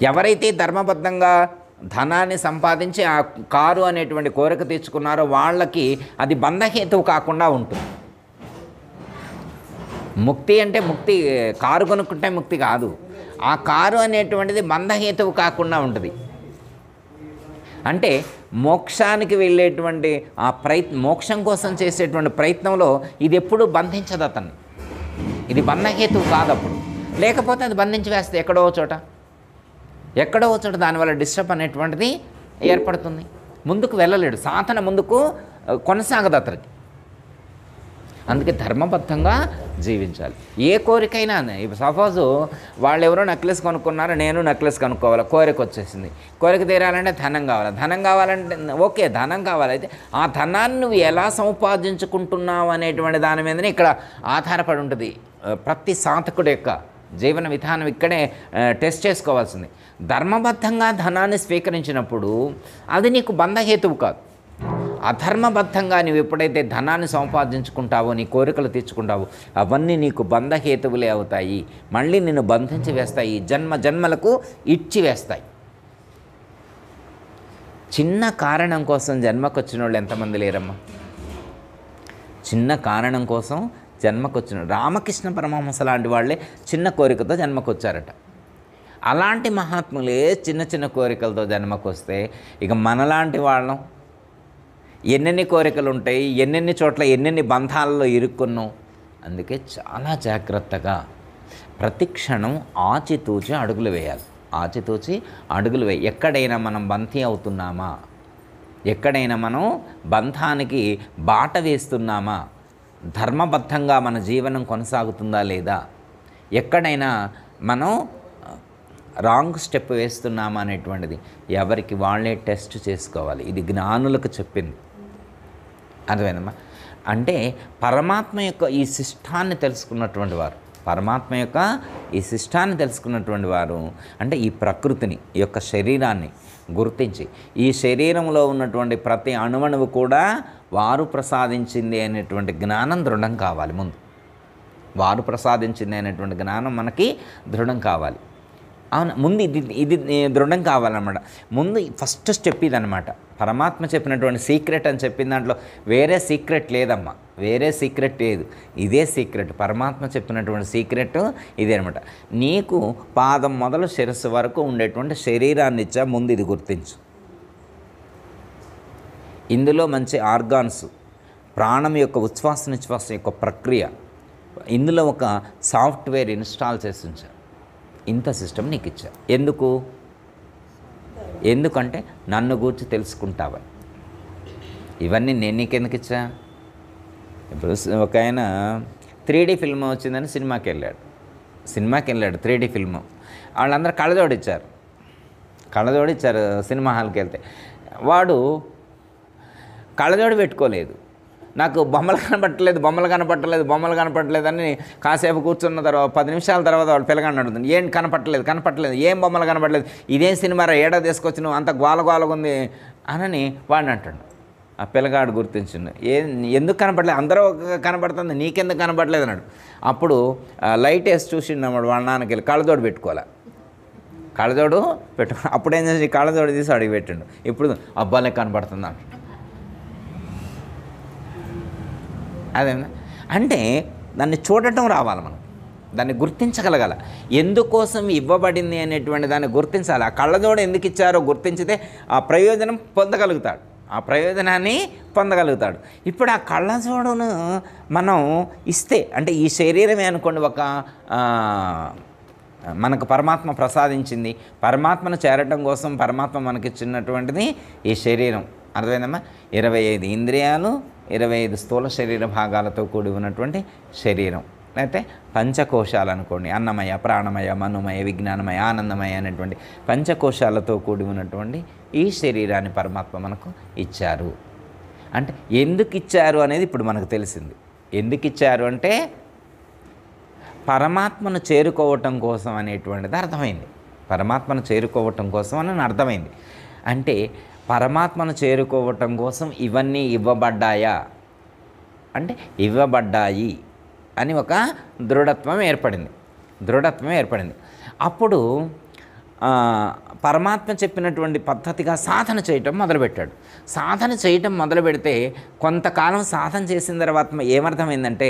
A: ఎవరైతే ధర్మబద్ధంగా ధనాన్ని సంపాదించి ఆ కారు అనేటువంటి కోరిక తీర్చుకున్నారో వాళ్ళకి అది బంధహేతువు కాకుండా ఉంటుంది. ముక్తి అంటే ముక్తి కారు కొనుక్కుంటే ముక్తి కాదు. ఆ కారు అనేటువంటిది బంధహేతువు కాకుండా ఉంటుంది. అంటే మోక్షానికి వెళ్ళేటువంటి ఆ మోక్షం కోసం చేసేటువంటి ప్రయత్నంలో ఇది ఎప్పుడూ బంధించదు అతన్ని. ఇది బంధహేతువు కాదు. అప్పుడు లేకపోతే అది బంధించి వేస్తే ఎక్కడో చోట దానివల్ల డిస్టర్బ్ అనేటువంటిది ఏర్పడుతుంది. ముందుకు వెళ్ళలేడు, సాధన ముందుకు కొనసాగదు అతనికి. అందుకే ధర్మబద్ధంగా జీవించాలి. ఏ కోరికైనా. ఇప్పుడు సపోజు వాళ్ళు ఎవరో నెక్లెస్ కొనుక్కున్నారు, నేను నెక్లెస్ కొనుక్కోవాలి, కోరిక వచ్చేసింది. కోరిక తీరాలంటే ధనం కావాలంటే ఓకే, ధనం కావాలి. అయితే ఆ ధనాన్ని నువ్వు ఎలా సంపాదించుకుంటున్నావు అనేటువంటి దాని మీదనే ఇక్కడ ఆధారపడి ఉంటుంది. ప్రతి సాధకుడు యొక్క జీవన విధానం ఇక్కడే టెస్ట్ చేసుకోవాల్సింది. ధర్మబద్ధంగా ధనాన్ని స్వీకరించినప్పుడు అది నీకు బంధహేతువు కాదు. అధర్మబద్ధంగా నువ్వు ఎప్పుడైతే ధనాన్ని సంపాదించుకుంటావో, నీ కోరికలు తీర్చుకుంటావో, అవన్నీ నీకు బంధహేతువులే అవుతాయి. మళ్ళీ నిన్ను బంధించి వేస్తాయి, జన్మలకు ఇచ్చి వేస్తాయి. చిన్న కారణం కోసం జన్మకు వచ్చిన వాళ్ళు ఎంతమంది లేరమ్మా? చిన్న కారణం కోసం జన్మకు వచ్చిన రామకృష్ణ పరమహంస లాంటి వాళ్ళే చిన్న కోరికతో జన్మకు వచ్చారట. అలాంటి మహాత్ములే చిన్న కోరికలతో జన్మకు వస్తే ఇక మనలాంటి వాళ్ళం ఎన్నెన్ని కోరికలు ఉంటాయి, ఎన్నెన్ని చోట్ల ఎన్నెన్ని బంధాలలో ఇరుక్కున్నాం. అందుకే చాలా జాగ్రత్తగా ప్రతి క్షణం ఆచితూచి అడుగులు వేయాలి. ఎక్కడైనా మనం బంధీ అవుతున్నామా, ఎక్కడైనా మనం బంధానికి బాట వేస్తున్నామా, ధర్మబద్ధంగా మన జీవనం కొనసాగుతుందా లేదా, ఎక్కడైనా మనం రాంగ్ స్టెప్ వేస్తున్నామా అనేటువంటిది ఎవరికి వాళ్ళే టెస్ట్ చేసుకోవాలి. ఇది జ్ఞానులకు చెప్పింది. అర్థమైందమ్మా? అంటే పరమాత్మ యొక్క ఈ శిష్టాన్ని తెలుసుకున్నటువంటి వారు అంటే ఈ ప్రకృతిని, ఈ యొక్క శరీరాన్ని గుర్తించి ఈ శరీరంలో ఉన్నటువంటి ప్రతి అణువణువు కూడా వారు ప్రసాదించింది అనేటువంటి జ్ఞానం దృఢం కావాలి. ముందు వారు ప్రసాదించింది అనేటువంటి జ్ఞానం మనకి దృఢం కావాలి. అవును, ముందు ఇది దృఢం కావాలన్నమాట. ముందు ఫస్ట్ స్టెప్ ఇదనమాట. పరమాత్మ చెప్పినటువంటి సీక్రెట్ అని చెప్పిన దాంట్లో వేరే సీక్రెట్ లేదమ్మా, వేరే సీక్రెట్ లేదు. ఇదే సీక్రెట్. పరమాత్మ చెప్పినటువంటి సీక్రెట్ ఇదే అనమాట. నీకు పాదం మొదలు శిరస్సు వరకు ఉండేటువంటి శరీరాన్ని ఇచ్చా, ముందు ఇది గుర్తించు. ఇందులో మంచి ఆర్గాన్స్, ప్రాణం యొక్క ఉచ్ఛ్వాస నిశ్వాస యొక్క ప్రక్రియ, ఇందులో ఒక సాఫ్ట్వేర్ ఇన్స్టాల్ చేసి ఉంచా. ఇంత సిస్టమ్ నీకు ఇచ్చా. ఎందుకంటే నన్ను గూర్చి తెలుసుకుంటావని. ఇవన్నీ నేను నీకెందుకు ఇచ్చా? ఇప్పుడు ఒక ఆయన 3D ఫిల్మ్ వచ్చిందని సినిమాకి వెళ్ళాడు. 3D film. వాళ్ళందరూ కళ్ళజోడిచ్చారు సినిమా హాల్కి వెళ్తే. వాడు కళ్ళజోడు పెట్టుకోలేదు. నాకు బొమ్మలు కనపట్టలేదు అని కాసేపు కూర్చున్న తర్వాత 10 నిమిషాల తర్వాత వాడు పిల్లగాడిని అడుగుతుంది, ఏం కనపట్టలేదు, ఏం బొమ్మలు కనపడలేదు, ఇదేం సినిమా ఏడా తీసుకొచ్చి నువ్వు అంత గోలగోలగా ఉంది అని వాడిని అంటాడు. ఆ పిల్లగాడు గుర్తించిండు, ఎందుకు కనపడలేదు, అందరూ కనపడుతుంది, నీకెందుకు కనపడలేదు అన్నాడు. అప్పుడు లైట్ వేసి చూసిండు అన్నాడు వాళ్ళ నాన్నకి వెళ్ళి, కళ్ళజోడు పెట్టుకోవాలి. అప్పుడు ఏం చేసి కళ్ళజోడు తీసి అడిగి పెట్టిండు. ఇప్పుడు అబ్బాలే కనపడుతుంది అంట. అదేనా అంటే దాన్ని చూడటం రావాలి, మనం దాన్ని గుర్తించగలగాల. ఎందుకోసం ఇవ్వబడింది అనేటువంటి దాన్ని గుర్తించాలి. ఆ కళ్ళజోడు ఎందుకు ఇచ్చారో గుర్తించితే ఆ ప్రయోజనం పొందగలుగుతాడు, ఆ ప్రయోజనాన్ని పొందగలుగుతాడు. ఇప్పుడు ఆ కళ్ళజోడును మనం ఇస్తే, అంటే ఈ శరీరమే అనుకోండి, ఒక మనకు పరమాత్మ ప్రసాదించింది, పరమాత్మను చేరటం కోసం పరమాత్మ మనకిచ్చినటువంటిది ఈ శరీరం. అర్థమైందమ్మా? 25 ఇంద్రియాలు, 25 స్థూల శరీర భాగాలతో కూడి ఉన్నటువంటి శరీరం, లేకపోతే పంచకోశాలు అనుకోండి, అన్నమయ, ప్రాణమయ, మనోమయ, విజ్ఞానమయ, ఆనందమయ అనేటువంటి పంచకోశాలతో కూడి ఉన్నటువంటి ఈ శరీరాన్ని పరమాత్మ మనకు ఇచ్చారు. అంటే ఎందుకు ఇచ్చారు అనేది ఇప్పుడు మనకు తెలిసింది. ఎందుకు ఇచ్చారు అంటే పరమాత్మను చేరుకోవటం కోసం అనేటువంటిది అర్థమైంది. పరమాత్మను చేరుకోవటం కోసం అని అర్థమైంది. అంటే పరమాత్మను చేరుకోవటం కోసం ఇవన్నీ ఇవ్వబడ్డాయా అంటే ఇవ్వబడ్డాయి అని ఒక దృఢత్వం ఏర్పడింది. అప్పుడు పరమాత్మ చెప్పినటువంటి పద్ధతిగా సాధన చేయటం మొదలుపెట్టాడు. సాధన చేయటం మొదలు పెడితే కొంతకాలం సాధన చేసిన తర్వాత ఏమర్థమైందంటే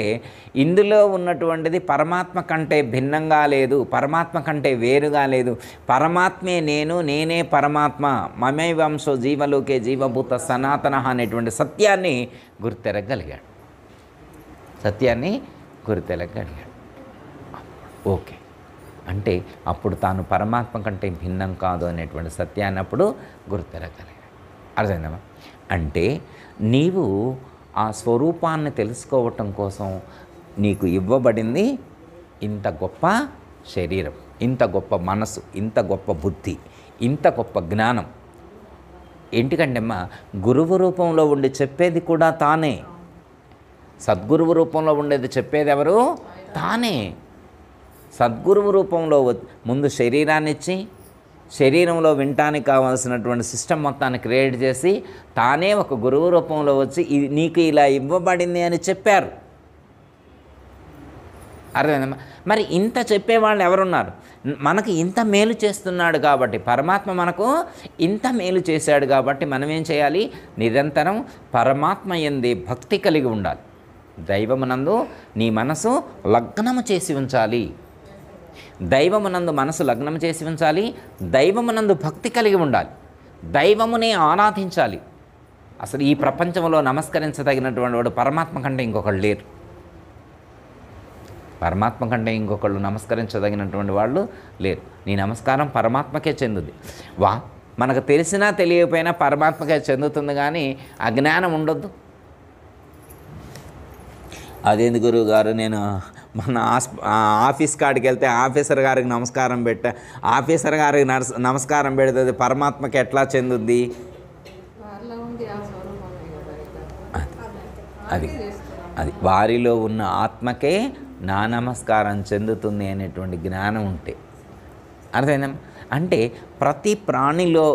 A: ఇందులో ఉన్నటువంటిది పరమాత్మ కంటే భిన్నంగా లేదు, పరమాత్మ కంటే వేరుగా లేదు, పరమాత్మే నేను, నేనే పరమాత్మ, మమే వంశో జీవలోకే జీవభూత సనాతన అనేటువంటి సత్యాన్ని గుర్తెరగలిగాడు. ఓకే అంటే అప్పుడు తాను పరమాత్మ కంటే భిన్నం కాదు అనేటువంటి సత్యాన్ని అప్పుడు గుర్తెరగలిగాడు. అర్థమైందమ్మా? అంటే నీవు ఆ స్వరూపాన్ని తెలుసుకోవటం కోసం నీకు ఇవ్వబడింది ఇంత గొప్ప శరీరం, ఇంత గొప్ప మనసు, ఇంత గొప్ప బుద్ధి, ఇంత గొప్ప జ్ఞానం. ఎందుకంటే అమ్మా గురువు రూపంలో ఉండి చెప్పేది కూడా తానే, సద్గురువు రూపంలో ఉండేది చెప్పేది ఎవరు? తానే. సద్గురువు రూపంలో ముందు శరీరాన్ని ఇచ్చి శరీరంలో వినటానికి కావాల్సినటువంటి సిస్టమ్ మొత్తాన్ని క్రియేట్ చేసి తానే ఒక గురువు రూపంలో వచ్చి ఇది నీకు ఇలా ఇవ్వబడింది అని చెప్పారు. అర్థమైందమ్మా? మరి ఇంత చెప్పేవాళ్ళు ఎవరున్నారు? మనకు ఇంత మేలు చేస్తున్నాడు కాబట్టి, పరమాత్మ మనకు ఇంత మేలు చేశాడు కాబట్టి మనం ఏం చేయాలి? నిరంతరం పరమాత్మ యందే భక్తి కలిగి ఉండాలి. దైవమునందు నీ మనసు లగ్నము చేసి ఉంచాలి. దైవమునందు మనసు లగ్నం చేసి ఉంచాలి. దైవమునందు భక్తి కలిగి ఉండాలి. దైవమునే ఆరాధించాలి. అసలు ఈ ప్రపంచంలో నమస్కరించదగినటువంటి వాడు పరమాత్మ కంటే ఇంకొకళ్ళు లేరు. పరమాత్మ కంటే ఇంకొకళ్ళు నమస్కరించదగినటువంటి వాళ్ళు లేరు. నీ నమస్కారం పరమాత్మకే చెందుద్ది. మనకు తెలిసినా తెలియకపోయినా పరమాత్మకే చెందుతుంది, కానీ అజ్ఞానం ఉండొద్దు. అదేంది గురువు గారు, నేను మన ఆఫీస్ కాడికి వెళ్తే ఆఫీసర్ గారికి నమస్కారం పెట్టా, ఆఫీసర్ గారికి నమస్కారం పెడితే పరమాత్మకి ఎట్లా చెందుద్ది? అది వారిలో ఉన్న ఆత్మకే నా నమస్కారం చెందుతుంది అనేటువంటి జ్ఞానం ఉంటే అర్థమైందా? అంటే ప్రతి ప్రాణిలో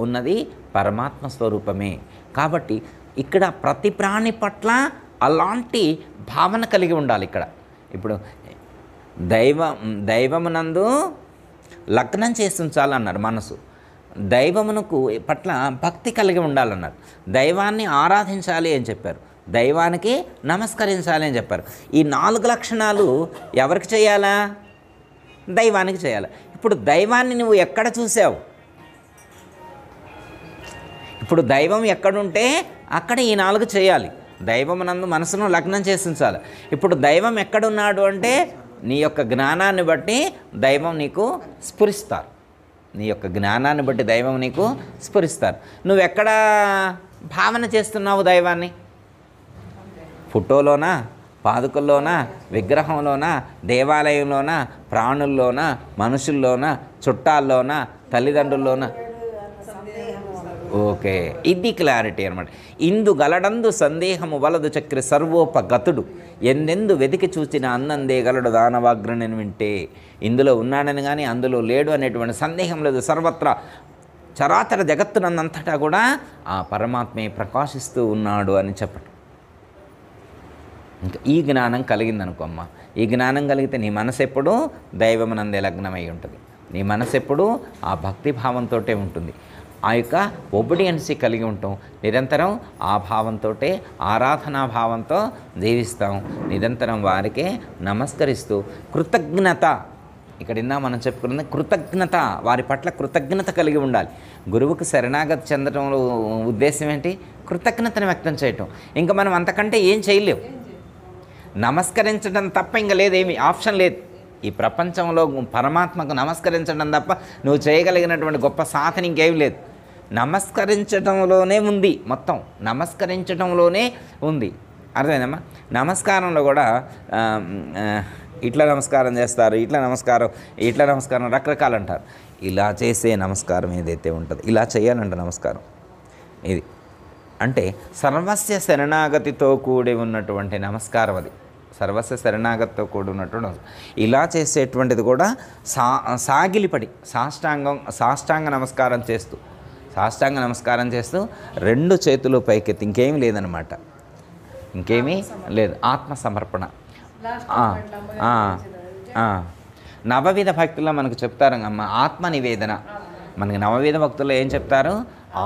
A: ఉన్నది పరమాత్మ స్వరూపమే. కాబట్టి ఇక్కడ ప్రతి ప్రాణి పట్ల అలాంటి భావన కలిగి ఉండాలి. ఇప్పుడు దైవమునందు లగ్నం చేసి ఉంచాలన్నారు మనసు. దైవమునకు పట్ల భక్తి కలిగి ఉండాలన్నారు. దైవాన్ని ఆరాధించాలి అని చెప్పారు. దైవానికి నమస్కరించాలి అని చెప్పారు. ఈ 4 లక్షణాలు ఎవరికి చేయాలా? దైవానికి చేయాలి. ఇప్పుడు దైవాన్ని నువ్వు ఎక్కడ చూసావు? ఇప్పుడు దైవం ఎక్కడుంటే అక్కడ ఈ 4 చేయాలి. దైవమునందు మనసును లగ్నం చేసి ఉంచాలి. ఇప్పుడు దైవం ఎక్కడున్నాడు అంటే నీ యొక్క జ్ఞానాన్ని బట్టి దైవం నీకు స్ఫురిస్తారు. నీ యొక్క జ్ఞానాన్ని బట్టి దైవం నీకు స్ఫురిస్తారు. నువ్వెక్కడ భావన చేస్తున్నావు దైవాన్ని? ఫోటోలోనా, పాదుకల్లోనా, విగ్రహంలోనా, దేవాలయంలోనా, ప్రాణుల్లోనా, మనుషుల్లోనా, చుట్టాల్లోనా, తల్లిదండ్రుల్లోనా? ఓకే, ఇది క్లారిటీ అనమాట. ఇందు గలడందు సందేహము వలదు చక్రి సర్వోపగతుడు ఎందెందు వెతికి చూచిన అన్నందే గలడు దానవాగ్రని వింటే. ఇందులో ఉన్నాడని కానీ అందులో లేడు అనేటువంటి సందేహం లేదు. సర్వత్రా చరాచర జగత్తునంతటా కూడా ఆ పరమాత్మే ప్రకాశిస్తూ ఉన్నాడు అని చెప్పటం. ఇంకా ఈ జ్ఞానం కలిగిందనుకోమ్మా, ఈ జ్ఞానం కలిగితే నీ మనసు ఎప్పుడూ దైవమునందే లగ్నమై ఉంటుంది. నీ మనసు ఎప్పుడూ ఆ భక్తిభావంతో ఉంటుంది. ఆ యొక్క ఒబిడియన్సీ కలిగి ఉంటాం. నిరంతరం ఆ భావంతో, ఆరాధనా భావంతో జీవిస్తాం. నిరంతరం వారికే నమస్కరిస్తూ కృతజ్ఞత, ఇక్కడ ఇందా మనం చెప్పుకున్నది కృతజ్ఞత, వారి పట్ల కృతజ్ఞత కలిగి ఉండాలి. గురువుకు శరణాగతి చెందడంలో ఉద్దేశం ఏంటి? కృతజ్ఞతను వ్యక్తం చేయటం. ఇంకా మనం అంతకంటే ఏం చేయలేవు. నమస్కరించడం తప్ప ఇంకా లేదేమి ఆప్షన్ లేదు. ఈ ప్రపంచంలో పరమాత్మకు నమస్కరించడం తప్ప నువ్వు చేయగలిగినటువంటి గొప్ప సాధన ఇంకేం లేదు. నమస్కరించడంలోనే ఉంది, మొత్తం నమస్కరించడంలోనే ఉంది. అర్థమైందమ్మా? నమస్కారంలో కూడా ఇట్లా నమస్కారం చేస్తారు, ఇట్లా నమస్కారం రకరకాలు అంటారు. ఇలా చేసే నమస్కారం ఏదైతే ఉంటుందో ఇలా చేయాలంట నమస్కారం. ఇది అంటే సర్వస్య శరణాగతితో కూడి ఉన్నటువంటి నమస్కారం. అది సర్వస్వ శరణాగతితో కూడి ఉన్నటువంటి ఇలా చేసేటువంటిది కూడా సాగిలిపడి సాష్టాంగ నమస్కారం చేస్తూ 2 చేతులు పైకెత్తి, ఇంకేమీ లేదనమాట, ఇంకేమీ లేదు, ఆత్మసమర్పణ. నవవిధ భక్తుల్లో మనకు చెప్తారు అమ్మ ఆత్మ నివేదన. మనకి నవవిధ భక్తుల్లో ఏం చెప్తారు?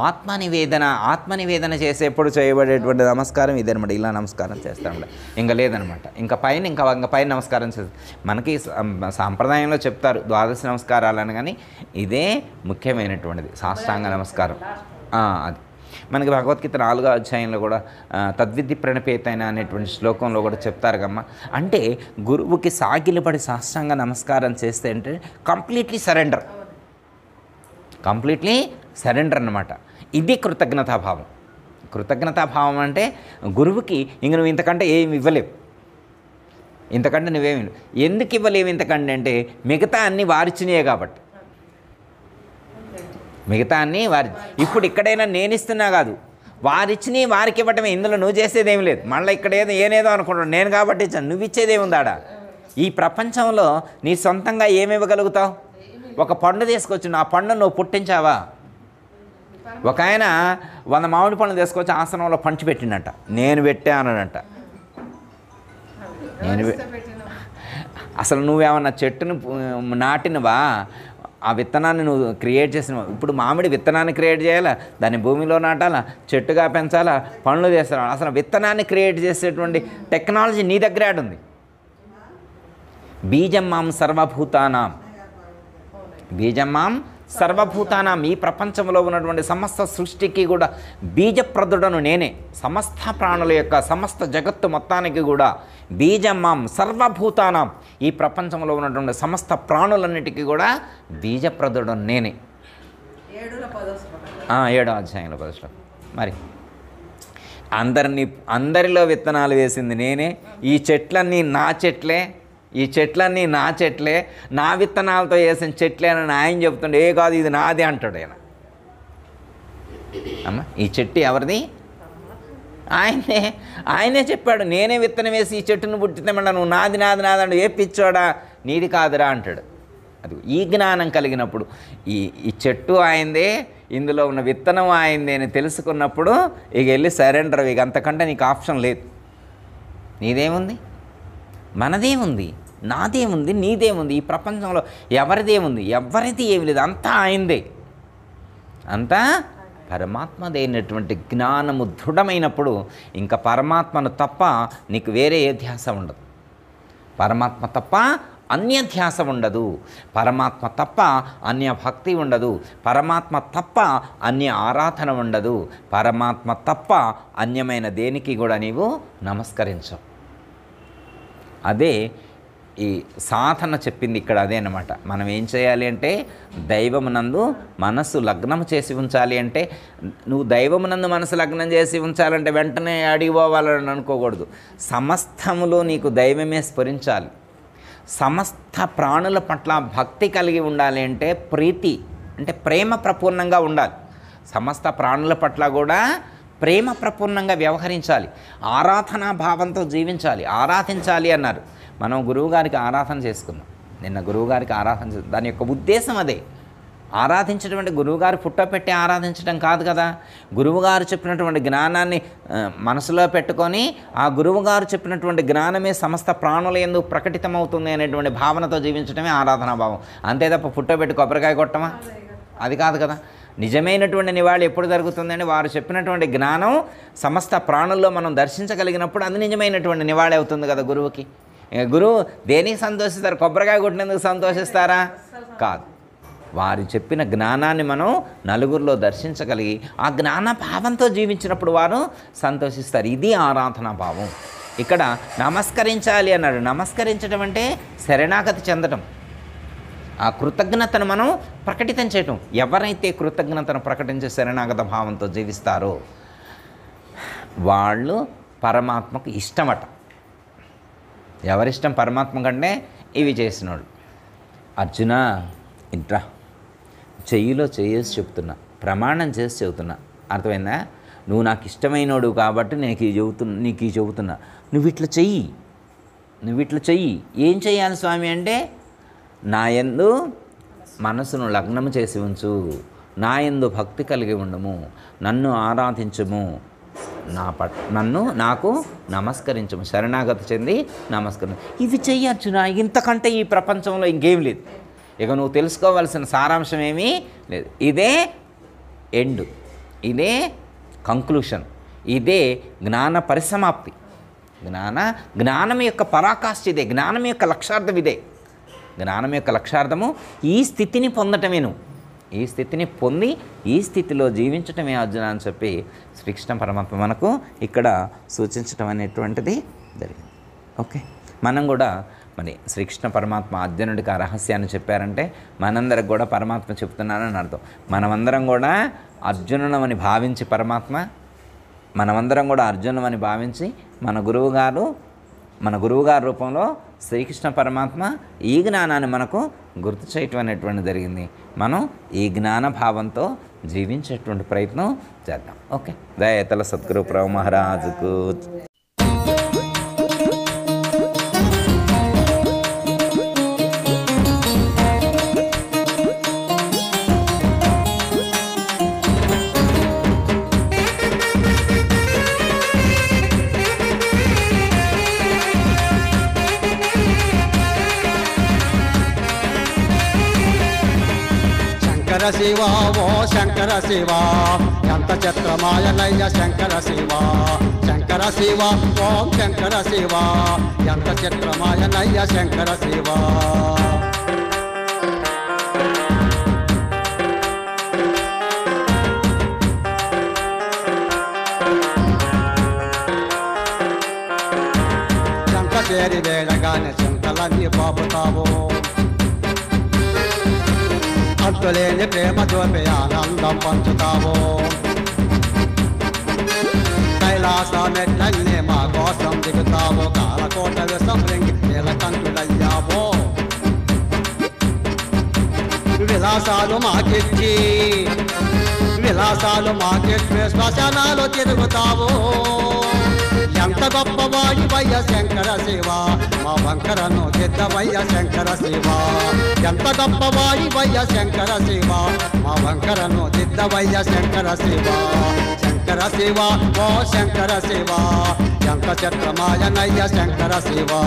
A: ఆత్మనివేదన చేసేప్పుడు చేయబడేటువంటి నమస్కారం ఇదనమాట. ఇలా నమస్కారం చేస్తామన్నమాట, ఇంకా లేదనమాట. ఇంకా పైన నమస్కారం చేస్తారు. మనకి సాంప్రదాయంలో చెప్తారు ద్వాదశ నమస్కారాలని, కానీ ఇదే ముఖ్యమైనటువంటిది సాష్టాంగ నమస్కారం. అది మనకి భగవద్గీత 4వ అధ్యాయంలో కూడా తద్విద్ధి ప్రణపేతైన అనేటువంటి శ్లోకంలో కూడా చెప్తారు కమ్మ. అంటే గురువుకి సాగిలపడి సాష్టాంగ నమస్కారం చేస్తే అంటే కంప్లీట్లీ సరెండర్ అన్నమాట. ఇది కృతజ్ఞతాభావం. కృతజ్ఞతాభావం అంటే గురువుకి ఇంక నువ్వు ఇంతకంటే ఏమి ఇవ్వలేవు, ఇంతకంటే నువ్వేమి ఎందుకు ఇవ్వలేవు ఇంతకంటే అంటే మిగతా అన్నీ వారిచ్చినాయే కాబట్టి. మిగతా అన్నీ ఇప్పుడు ఇక్కడైనా నేను ఇస్తున్నా కాదు, వారిచ్చినవి వారికి ఇవ్వటమే. ఇందులో నువ్వు చేసేదేమి లేదు. మళ్ళీ ఇక్కడ ఏనేదో అనుకుంటాను నేను కాబట్టి ఇచ్చాను, నువ్వు ఇచ్చేదేముందాడా? ఈ ప్రపంచంలో నీ సొంతంగా ఏమి ఇవ్వగలుగుతావు? ఒక పండు తీసుకొచ్చి ఆ పండు నువ్వు పుట్టించావా? ఒక ఆయన 100 మామిడి పండ్లు తీసుకొచ్చి ఆసనంలో పంచి పెట్టిండట, నేను పెట్టానంట. అసలు నువ్వేమన్నా చెట్టును నాటినవా? ఆ విత్తనాన్ని నువ్వు క్రియేట్ చేసినవా? ఇప్పుడు మామిడి విత్తనాన్ని క్రియేట్ చేయాలా, దాన్ని భూమిలో నాటాలా, చెట్టుగా పెంచాలా, పండ్లు చేస్తావా? అసలు విత్తనాన్ని క్రియేట్ చేసేటువంటి టెక్నాలజీ నీ దగ్గరే ఉంది. బీజం మాం సర్వభూతానాం ఈ ప్రపంచంలో ఉన్నటువంటి సమస్త సృష్టికి కూడా బీజప్రదుడను నేనే. సమస్త ప్రాణుల యొక్క సమస్త జగత్తు మొత్తానికి కూడా బీజం మాం సర్వభూతానాం ఈ ప్రపంచంలో ఉన్నటువంటి సమస్త ప్రాణులన్నిటికీ కూడా బీజప్రదుడను నేనే. 7వ అధ్యాయంలో 10వ శ్లోకం. మరి అందరిలో విత్తనాలు వేసింది నేనే. ఈ చెట్లన్నీ నా చెట్లే, నా విత్తనాలతో వేసిన చెట్లే అని ఆయన చెప్తుండే. ఏ కాదు ఇది నాది అంటాడు ఆయన. అమ్మ ఈ చెట్టు ఎవరిది? ఆయనే చెప్పాడు, నేనే విత్తనం వేసి ఈ చెట్టును పుట్టితేమన్నా నువ్వు నాది అంటే ఏ పిచ్చోడా, నీది కాదురా అంటాడు. అది ఈ జ్ఞానం కలిగినప్పుడు ఈ చెట్టు ఆయనదే, ఇందులో ఉన్న విత్తనం ఆయనదే అని తెలుసుకున్నప్పుడు ఇక వెళ్ళి సరెండర్. ఇక అంతకంటే నీకు ఆప్షన్ లేదు. నీదేముంది? మనదేముంది? నాదేముంది? నీదేముంది? ఈ ప్రపంచంలో ఎవరిదేముంది? ఎవరిది ఏమి లేదు, అంతా ఆయనదే. అంతా పరమాత్మదైనటువంటి జ్ఞానము దృఢమైనప్పుడు ఇంకా పరమాత్మను తప్ప నీకు వేరే ఏ ధ్యాస ఉండదు. పరమాత్మ తప్ప అన్య ధ్యాస ఉండదు. పరమాత్మ తప్ప అన్య భక్తి ఉండదు. పరమాత్మ తప్ప అన్య ఆరాధన ఉండదు. పరమాత్మ తప్ప అన్యమైన దేనికి కూడా నీవు నమస్కరించవు. అదే ఈ సాధన చెప్పింది ఇక్కడ. అదే అన్నమాట. మనం ఏం చేయాలి అంటే దైవమునందు మనస్సు లగ్నం చేసి ఉంచాలి. అంటే నువ్వు దైవమునందు మనసు లగ్నం చేసి ఉంచాలంటే వెంటనే అడిగిపోవాలని అనుకోకూడదు. సమస్తములో నీకు దైవమే స్ఫురించాలి. సమస్త ప్రాణుల పట్ల భక్తి కలిగి ఉండాలి. అంటే ప్రీతి అంటే ప్రేమ ప్రపూర్ణంగా ఉండాలి. సమస్త ప్రాణుల పట్ల కూడా ప్రేమ ప్రపూర్ణంగా వ్యవహరించాలి. ఆరాధనా భావంతో జీవించాలి. ఆరాధించాలి అన్నారు. మనం గురువుగారికి ఆరాధన చేసుకున్నాం. నిన్న గురువుగారికి ఆరాధన దాని యొక్క ఉద్దేశం అదే. ఆరాధించడం అంటే గురువుగారు ఫోటో పెట్టి ఆరాధించడం కాదు కదా. గురువుగారు చెప్పినటువంటి జ్ఞానాన్ని మనసులో పెట్టుకొని ఆ గురువుగారు చెప్పినటువంటి జ్ఞానమే సమస్త ప్రాణుల యందు ప్రకటితమవుతుంది అనేటువంటి భావనతో జీవించడమే ఆరాధనా భావం. అంతే తప్ప ఫోటో పెట్టి కొబ్బరికాయ కొట్టమా? అది కాదు కదా. నిజమైనటువంటి నివాళి ఎప్పుడు జరుగుతుందంటే వారు చెప్పినటువంటి జ్ఞానం సమస్త ప్రాణుల్లో మనం దర్శించగలిగినప్పుడు అది నిజమైనటువంటి నివాళి అవుతుంది కదా గురువుకి. గురువు దేనికి సంతోషిస్తారు? కొబ్బరికాయ కొట్టినందుకు సంతోషిస్తారా? కాదు. వారు చెప్పిన జ్ఞానాన్ని మనం నలుగురిలో దర్శించగలిగి ఆ జ్ఞాన భావంతో జీవించినప్పుడు వారు సంతోషిస్తారు. ఇది ఆరాధనా భావం. ఇక్కడ నమస్కరించాలి అన్నాడు. నమస్కరించడం అంటే శరణాగతి చెందటం. ఆ కృతజ్ఞతను మనం ప్రకటితం చేయటం. ఎవరైతే కృతజ్ఞతను ప్రకటించే శరణాగత భావంతో జీవిస్తారో వాళ్ళు పరమాత్మకు ఇష్టమట. ఎవరిష్టం పరమాత్మ కంటే? ఇవి చేసినోళ్ళు. అర్జున ఇంట్రా, చెయ్యిలో చేసి చెప్తున్నా, ప్రమాణం చేసి చెబుతున్నా, అర్థమైందా? నువ్వు నాకు ఇష్టమైనోడు కాబట్టి నీకు చెబుతున్నా, నువ్వు ఇట్లా చెయ్యి. ఏం చేయాలి స్వామి అంటే, నా యందు మనసును లగ్నము చేసి ఉంచు, నా యందు భక్తి కలిగి ఉండము, నన్ను ఆరాధించము, నాకు నమస్కరించము, శరణాగతి చెంది నమస్కరించు. ఇవి చెయ్యి అర్జున. ఇంతకంటే ఈ ప్రపంచంలో ఇంకేం లేదు. ఇక నువ్వు తెలుసుకోవాల్సిన సారాంశం ఏమీ లేదు. ఇదే ఎండ్, ఇదే కంక్లూషన్, ఇదే జ్ఞాన పరిసమాప్తి. జ్ఞానం యొక్క పరాకాష్ఠ ఇదే, జ్ఞానం యొక్క లక్ష్యార్థం ఇదే. జ్ఞానం యొక్క లక్ష్యార్థము ఈ స్థితిని పొందటమే. నువ్వు ఈ స్థితిని పొంది ఈ స్థితిలో జీవించటమే అర్జున అని చెప్పి శ్రీకృష్ణ పరమాత్మ మనకు ఇక్కడ సూచించటం అనేటువంటిది జరిగింది. ఓకే, మనం కూడా మరి శ్రీకృష్ణ పరమాత్మ అర్జునుడికి ఆ రహస్యాన్ని చెప్పారంటే మనందరికి కూడా పరమాత్మ చెప్తున్నానని అర్థం. మనమందరం కూడా అర్జునునమని భావించి మనమందరం కూడా అర్జునుమని భావించి మన గురువుగారు రూపంలో శ్రీకృష్ణ పరమాత్మ ఈ జ్ఞానాన్ని మనకు గుర్తు చేయటం అనేటువంటి జరిగింది. మనం ఈ జ్ఞాన భావంతో జీవించేటువంటి ప్రయత్నం చేద్దాం. ఓకే, దయతల సద్గురు ప్రభు మహారాజుకు.
C: శివా ఓ శంకర శివా, ఎంత చిత్రమాయనయ్య శంకర శివా. శంకర శివా ఓం శంకర శివా, ఎంత చిత్రమాయనయ్య శంకర శివా. శంక చేరి వేళగానే చింతలన్నీ పాపుతావు, అంతులేని ప్రేమ చూపి ఆనందం పంచుతావు. కైలాస మెట్లన్నీ మా కోసం దిగుతావు, కాలకోట విసంరింగి నీలకంఠుడయ్యావు. విలాసాలు మాకిచ్చి శ్మశానాలు తిరుగుతావు. ఎంత గొప్పవాడివయ్య శంకర శివా, మా వంకరను దిద్దవయ్య శంకర శివా. ఎంత గొప్పవాడివయ్య శంకర శివా, మా వంకరను దిద్దవయ్య శంకర శివా. శంకర శివా ఓ శంకర శివా, ఎంత చిత్రమాయనయ్య శంకర శివా.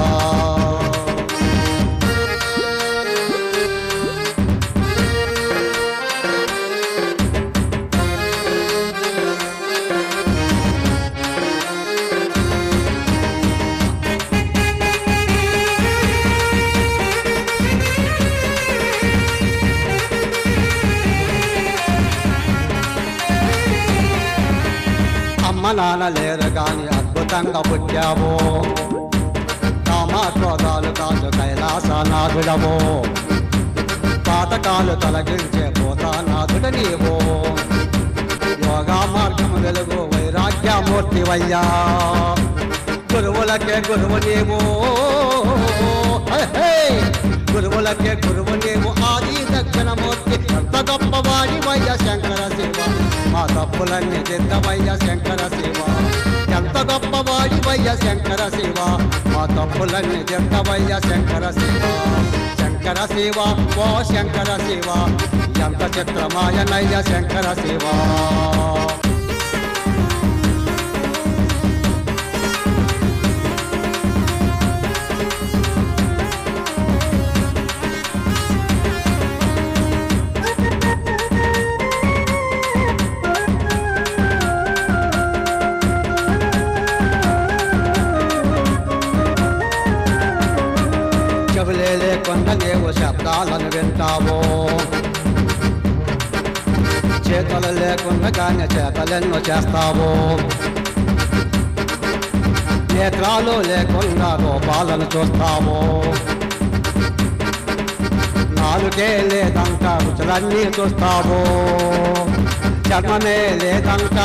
C: అమ్మ నాన్న లేరు గాని అద్భుతంగా పుట్టావు, కామాక్రోధాలు కాదు కైలాసనాథుడవు. పాతకాలు తొలగించే భూతానాథుడు నీవు, యోగా మార్గము వెలుగు వైరాగ్యమూర్తివయ్యా. గురువులకే గురువు నీవు, గురువులకే గురువు నీవు, ఆది దక్షిణమూర్తి. ఎంత గొప్పవాడివయ్య శంకర శివ, మా తప్పులన్నీ దిద్దవయ్య శంకర శివ. ఎంత గొప్పవాడివయ్య శంకర శివ, మా తప్పులన్నీ దిద్దవయ్య శంకర శివ. శంకర శివ ఓ శంకర శివ, ఎంత చిత్రమాయనయ్య శంకర శివ. చెవులే లేకుండా నీవు శబ్దాలను వింటావు, చేతులు లేకుండా కానీ చేతలెన్నో చేస్తావు. నేత్రాలు లేకుండా రూపాలను చూస్తావు, నాలుగే లేదంట రుచులన్నీ చూస్తావు చర్మమే లేదంట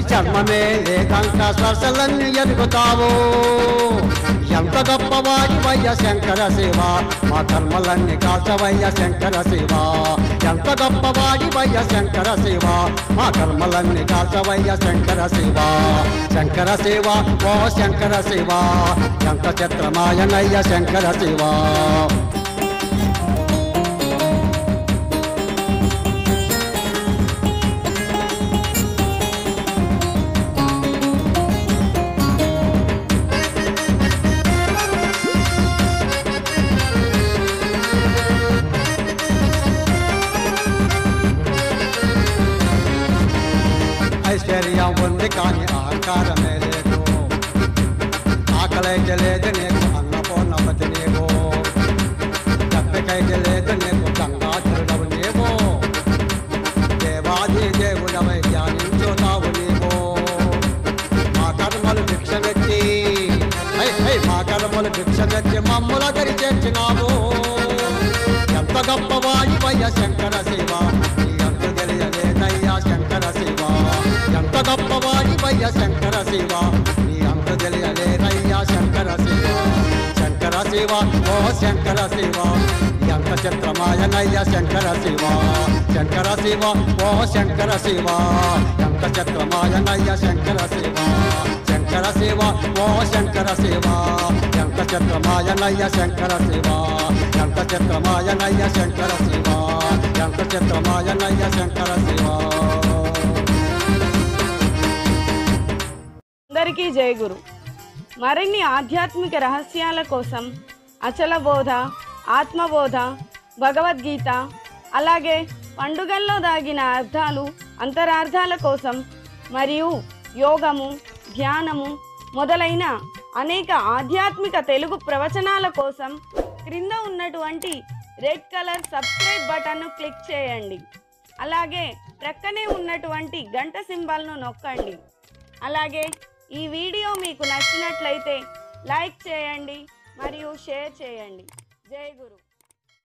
C: చర్మమే లేదంట స్పర్శలన్నీ ఎరుగుతావు ఎంత గొప్పవాడివయ్య శంకర శివ మా కర్మలన్నీ కాల్చవయ్య శంకర శివ ఎంత గొప్పవాడివయ్య శంకర శివ మా కర్మలన్నీ కాల్చవయ్య శంకర శివ శంకర శివ ఓ శంకర శివ ఎంత చిత్రమాయనయ్య శంకర శివ ఐశ్వర్యం ఉంది కానీ అహంకారమే లేదు ఆకలైతే లేదు నీకు అన్నపూర్ణవతి నీవు తప్పికైతే లేదు నీకు గంగాధరుడవు నీవు దేవాది దేవుడవై ధ్యానించుతావు నీవు మా కర్మలు భిక్షమెత్తి మా కర్మలు భిక్షమెత్తి మమ్ముల గరి చేర్చినావు ఎంత గొప్పవాడివయ్య శంకర శివ నీ అంత తెలియలేదయ్యా శంకర శివ ఎంత గొప్పవాడివయ్య శంకర శివ నీ అంత తెలియలేదయ్యా శంకర శివ శంకర శివ ఓ శంకర శివ ఎంత చిత్రమాయనయ్య శంకర శివ శంకర శివ ఓ శంకర శివ ఎంత చిత్రమాయనయ్య శంకర శివ శంకర శివ ఓ శంకర శివ ఎంత చిత్రమాయనయ్య శంకర శివ ఎంత చిత్రమాయనయ్య శంకర శివ ఎంత చిత్రమాయనయ్య శంకర శివ.
D: అందరికీ జై గురు. మరిన్ని ఆధ్యాత్మిక రహస్యాల కోసం అచల బోధ, ఆత్మబోధ, భగవద్గీత, అలాగే పండుగల్లో దాగిన అర్థాలు, అంతరార్థాల కోసం మరియు యోగము, ధ్యానము మొదలైన అనేక ఆధ్యాత్మిక తెలుగు ప్రవచనాల కోసం క్రింద ఉన్నటువంటి రెడ్ కలర్ సబ్స్క్రైబ్ బటన్ను క్లిక్ చేయండి. అలాగే ప్రక్కనే ఉన్నటువంటి గంట సింబల్ను నొక్కండి. అలాగే ఈ వీడియో మీకు నచ్చినట్లయితే లైక్ చేయండి మరియు షేర్ చేయండి. జై గురు.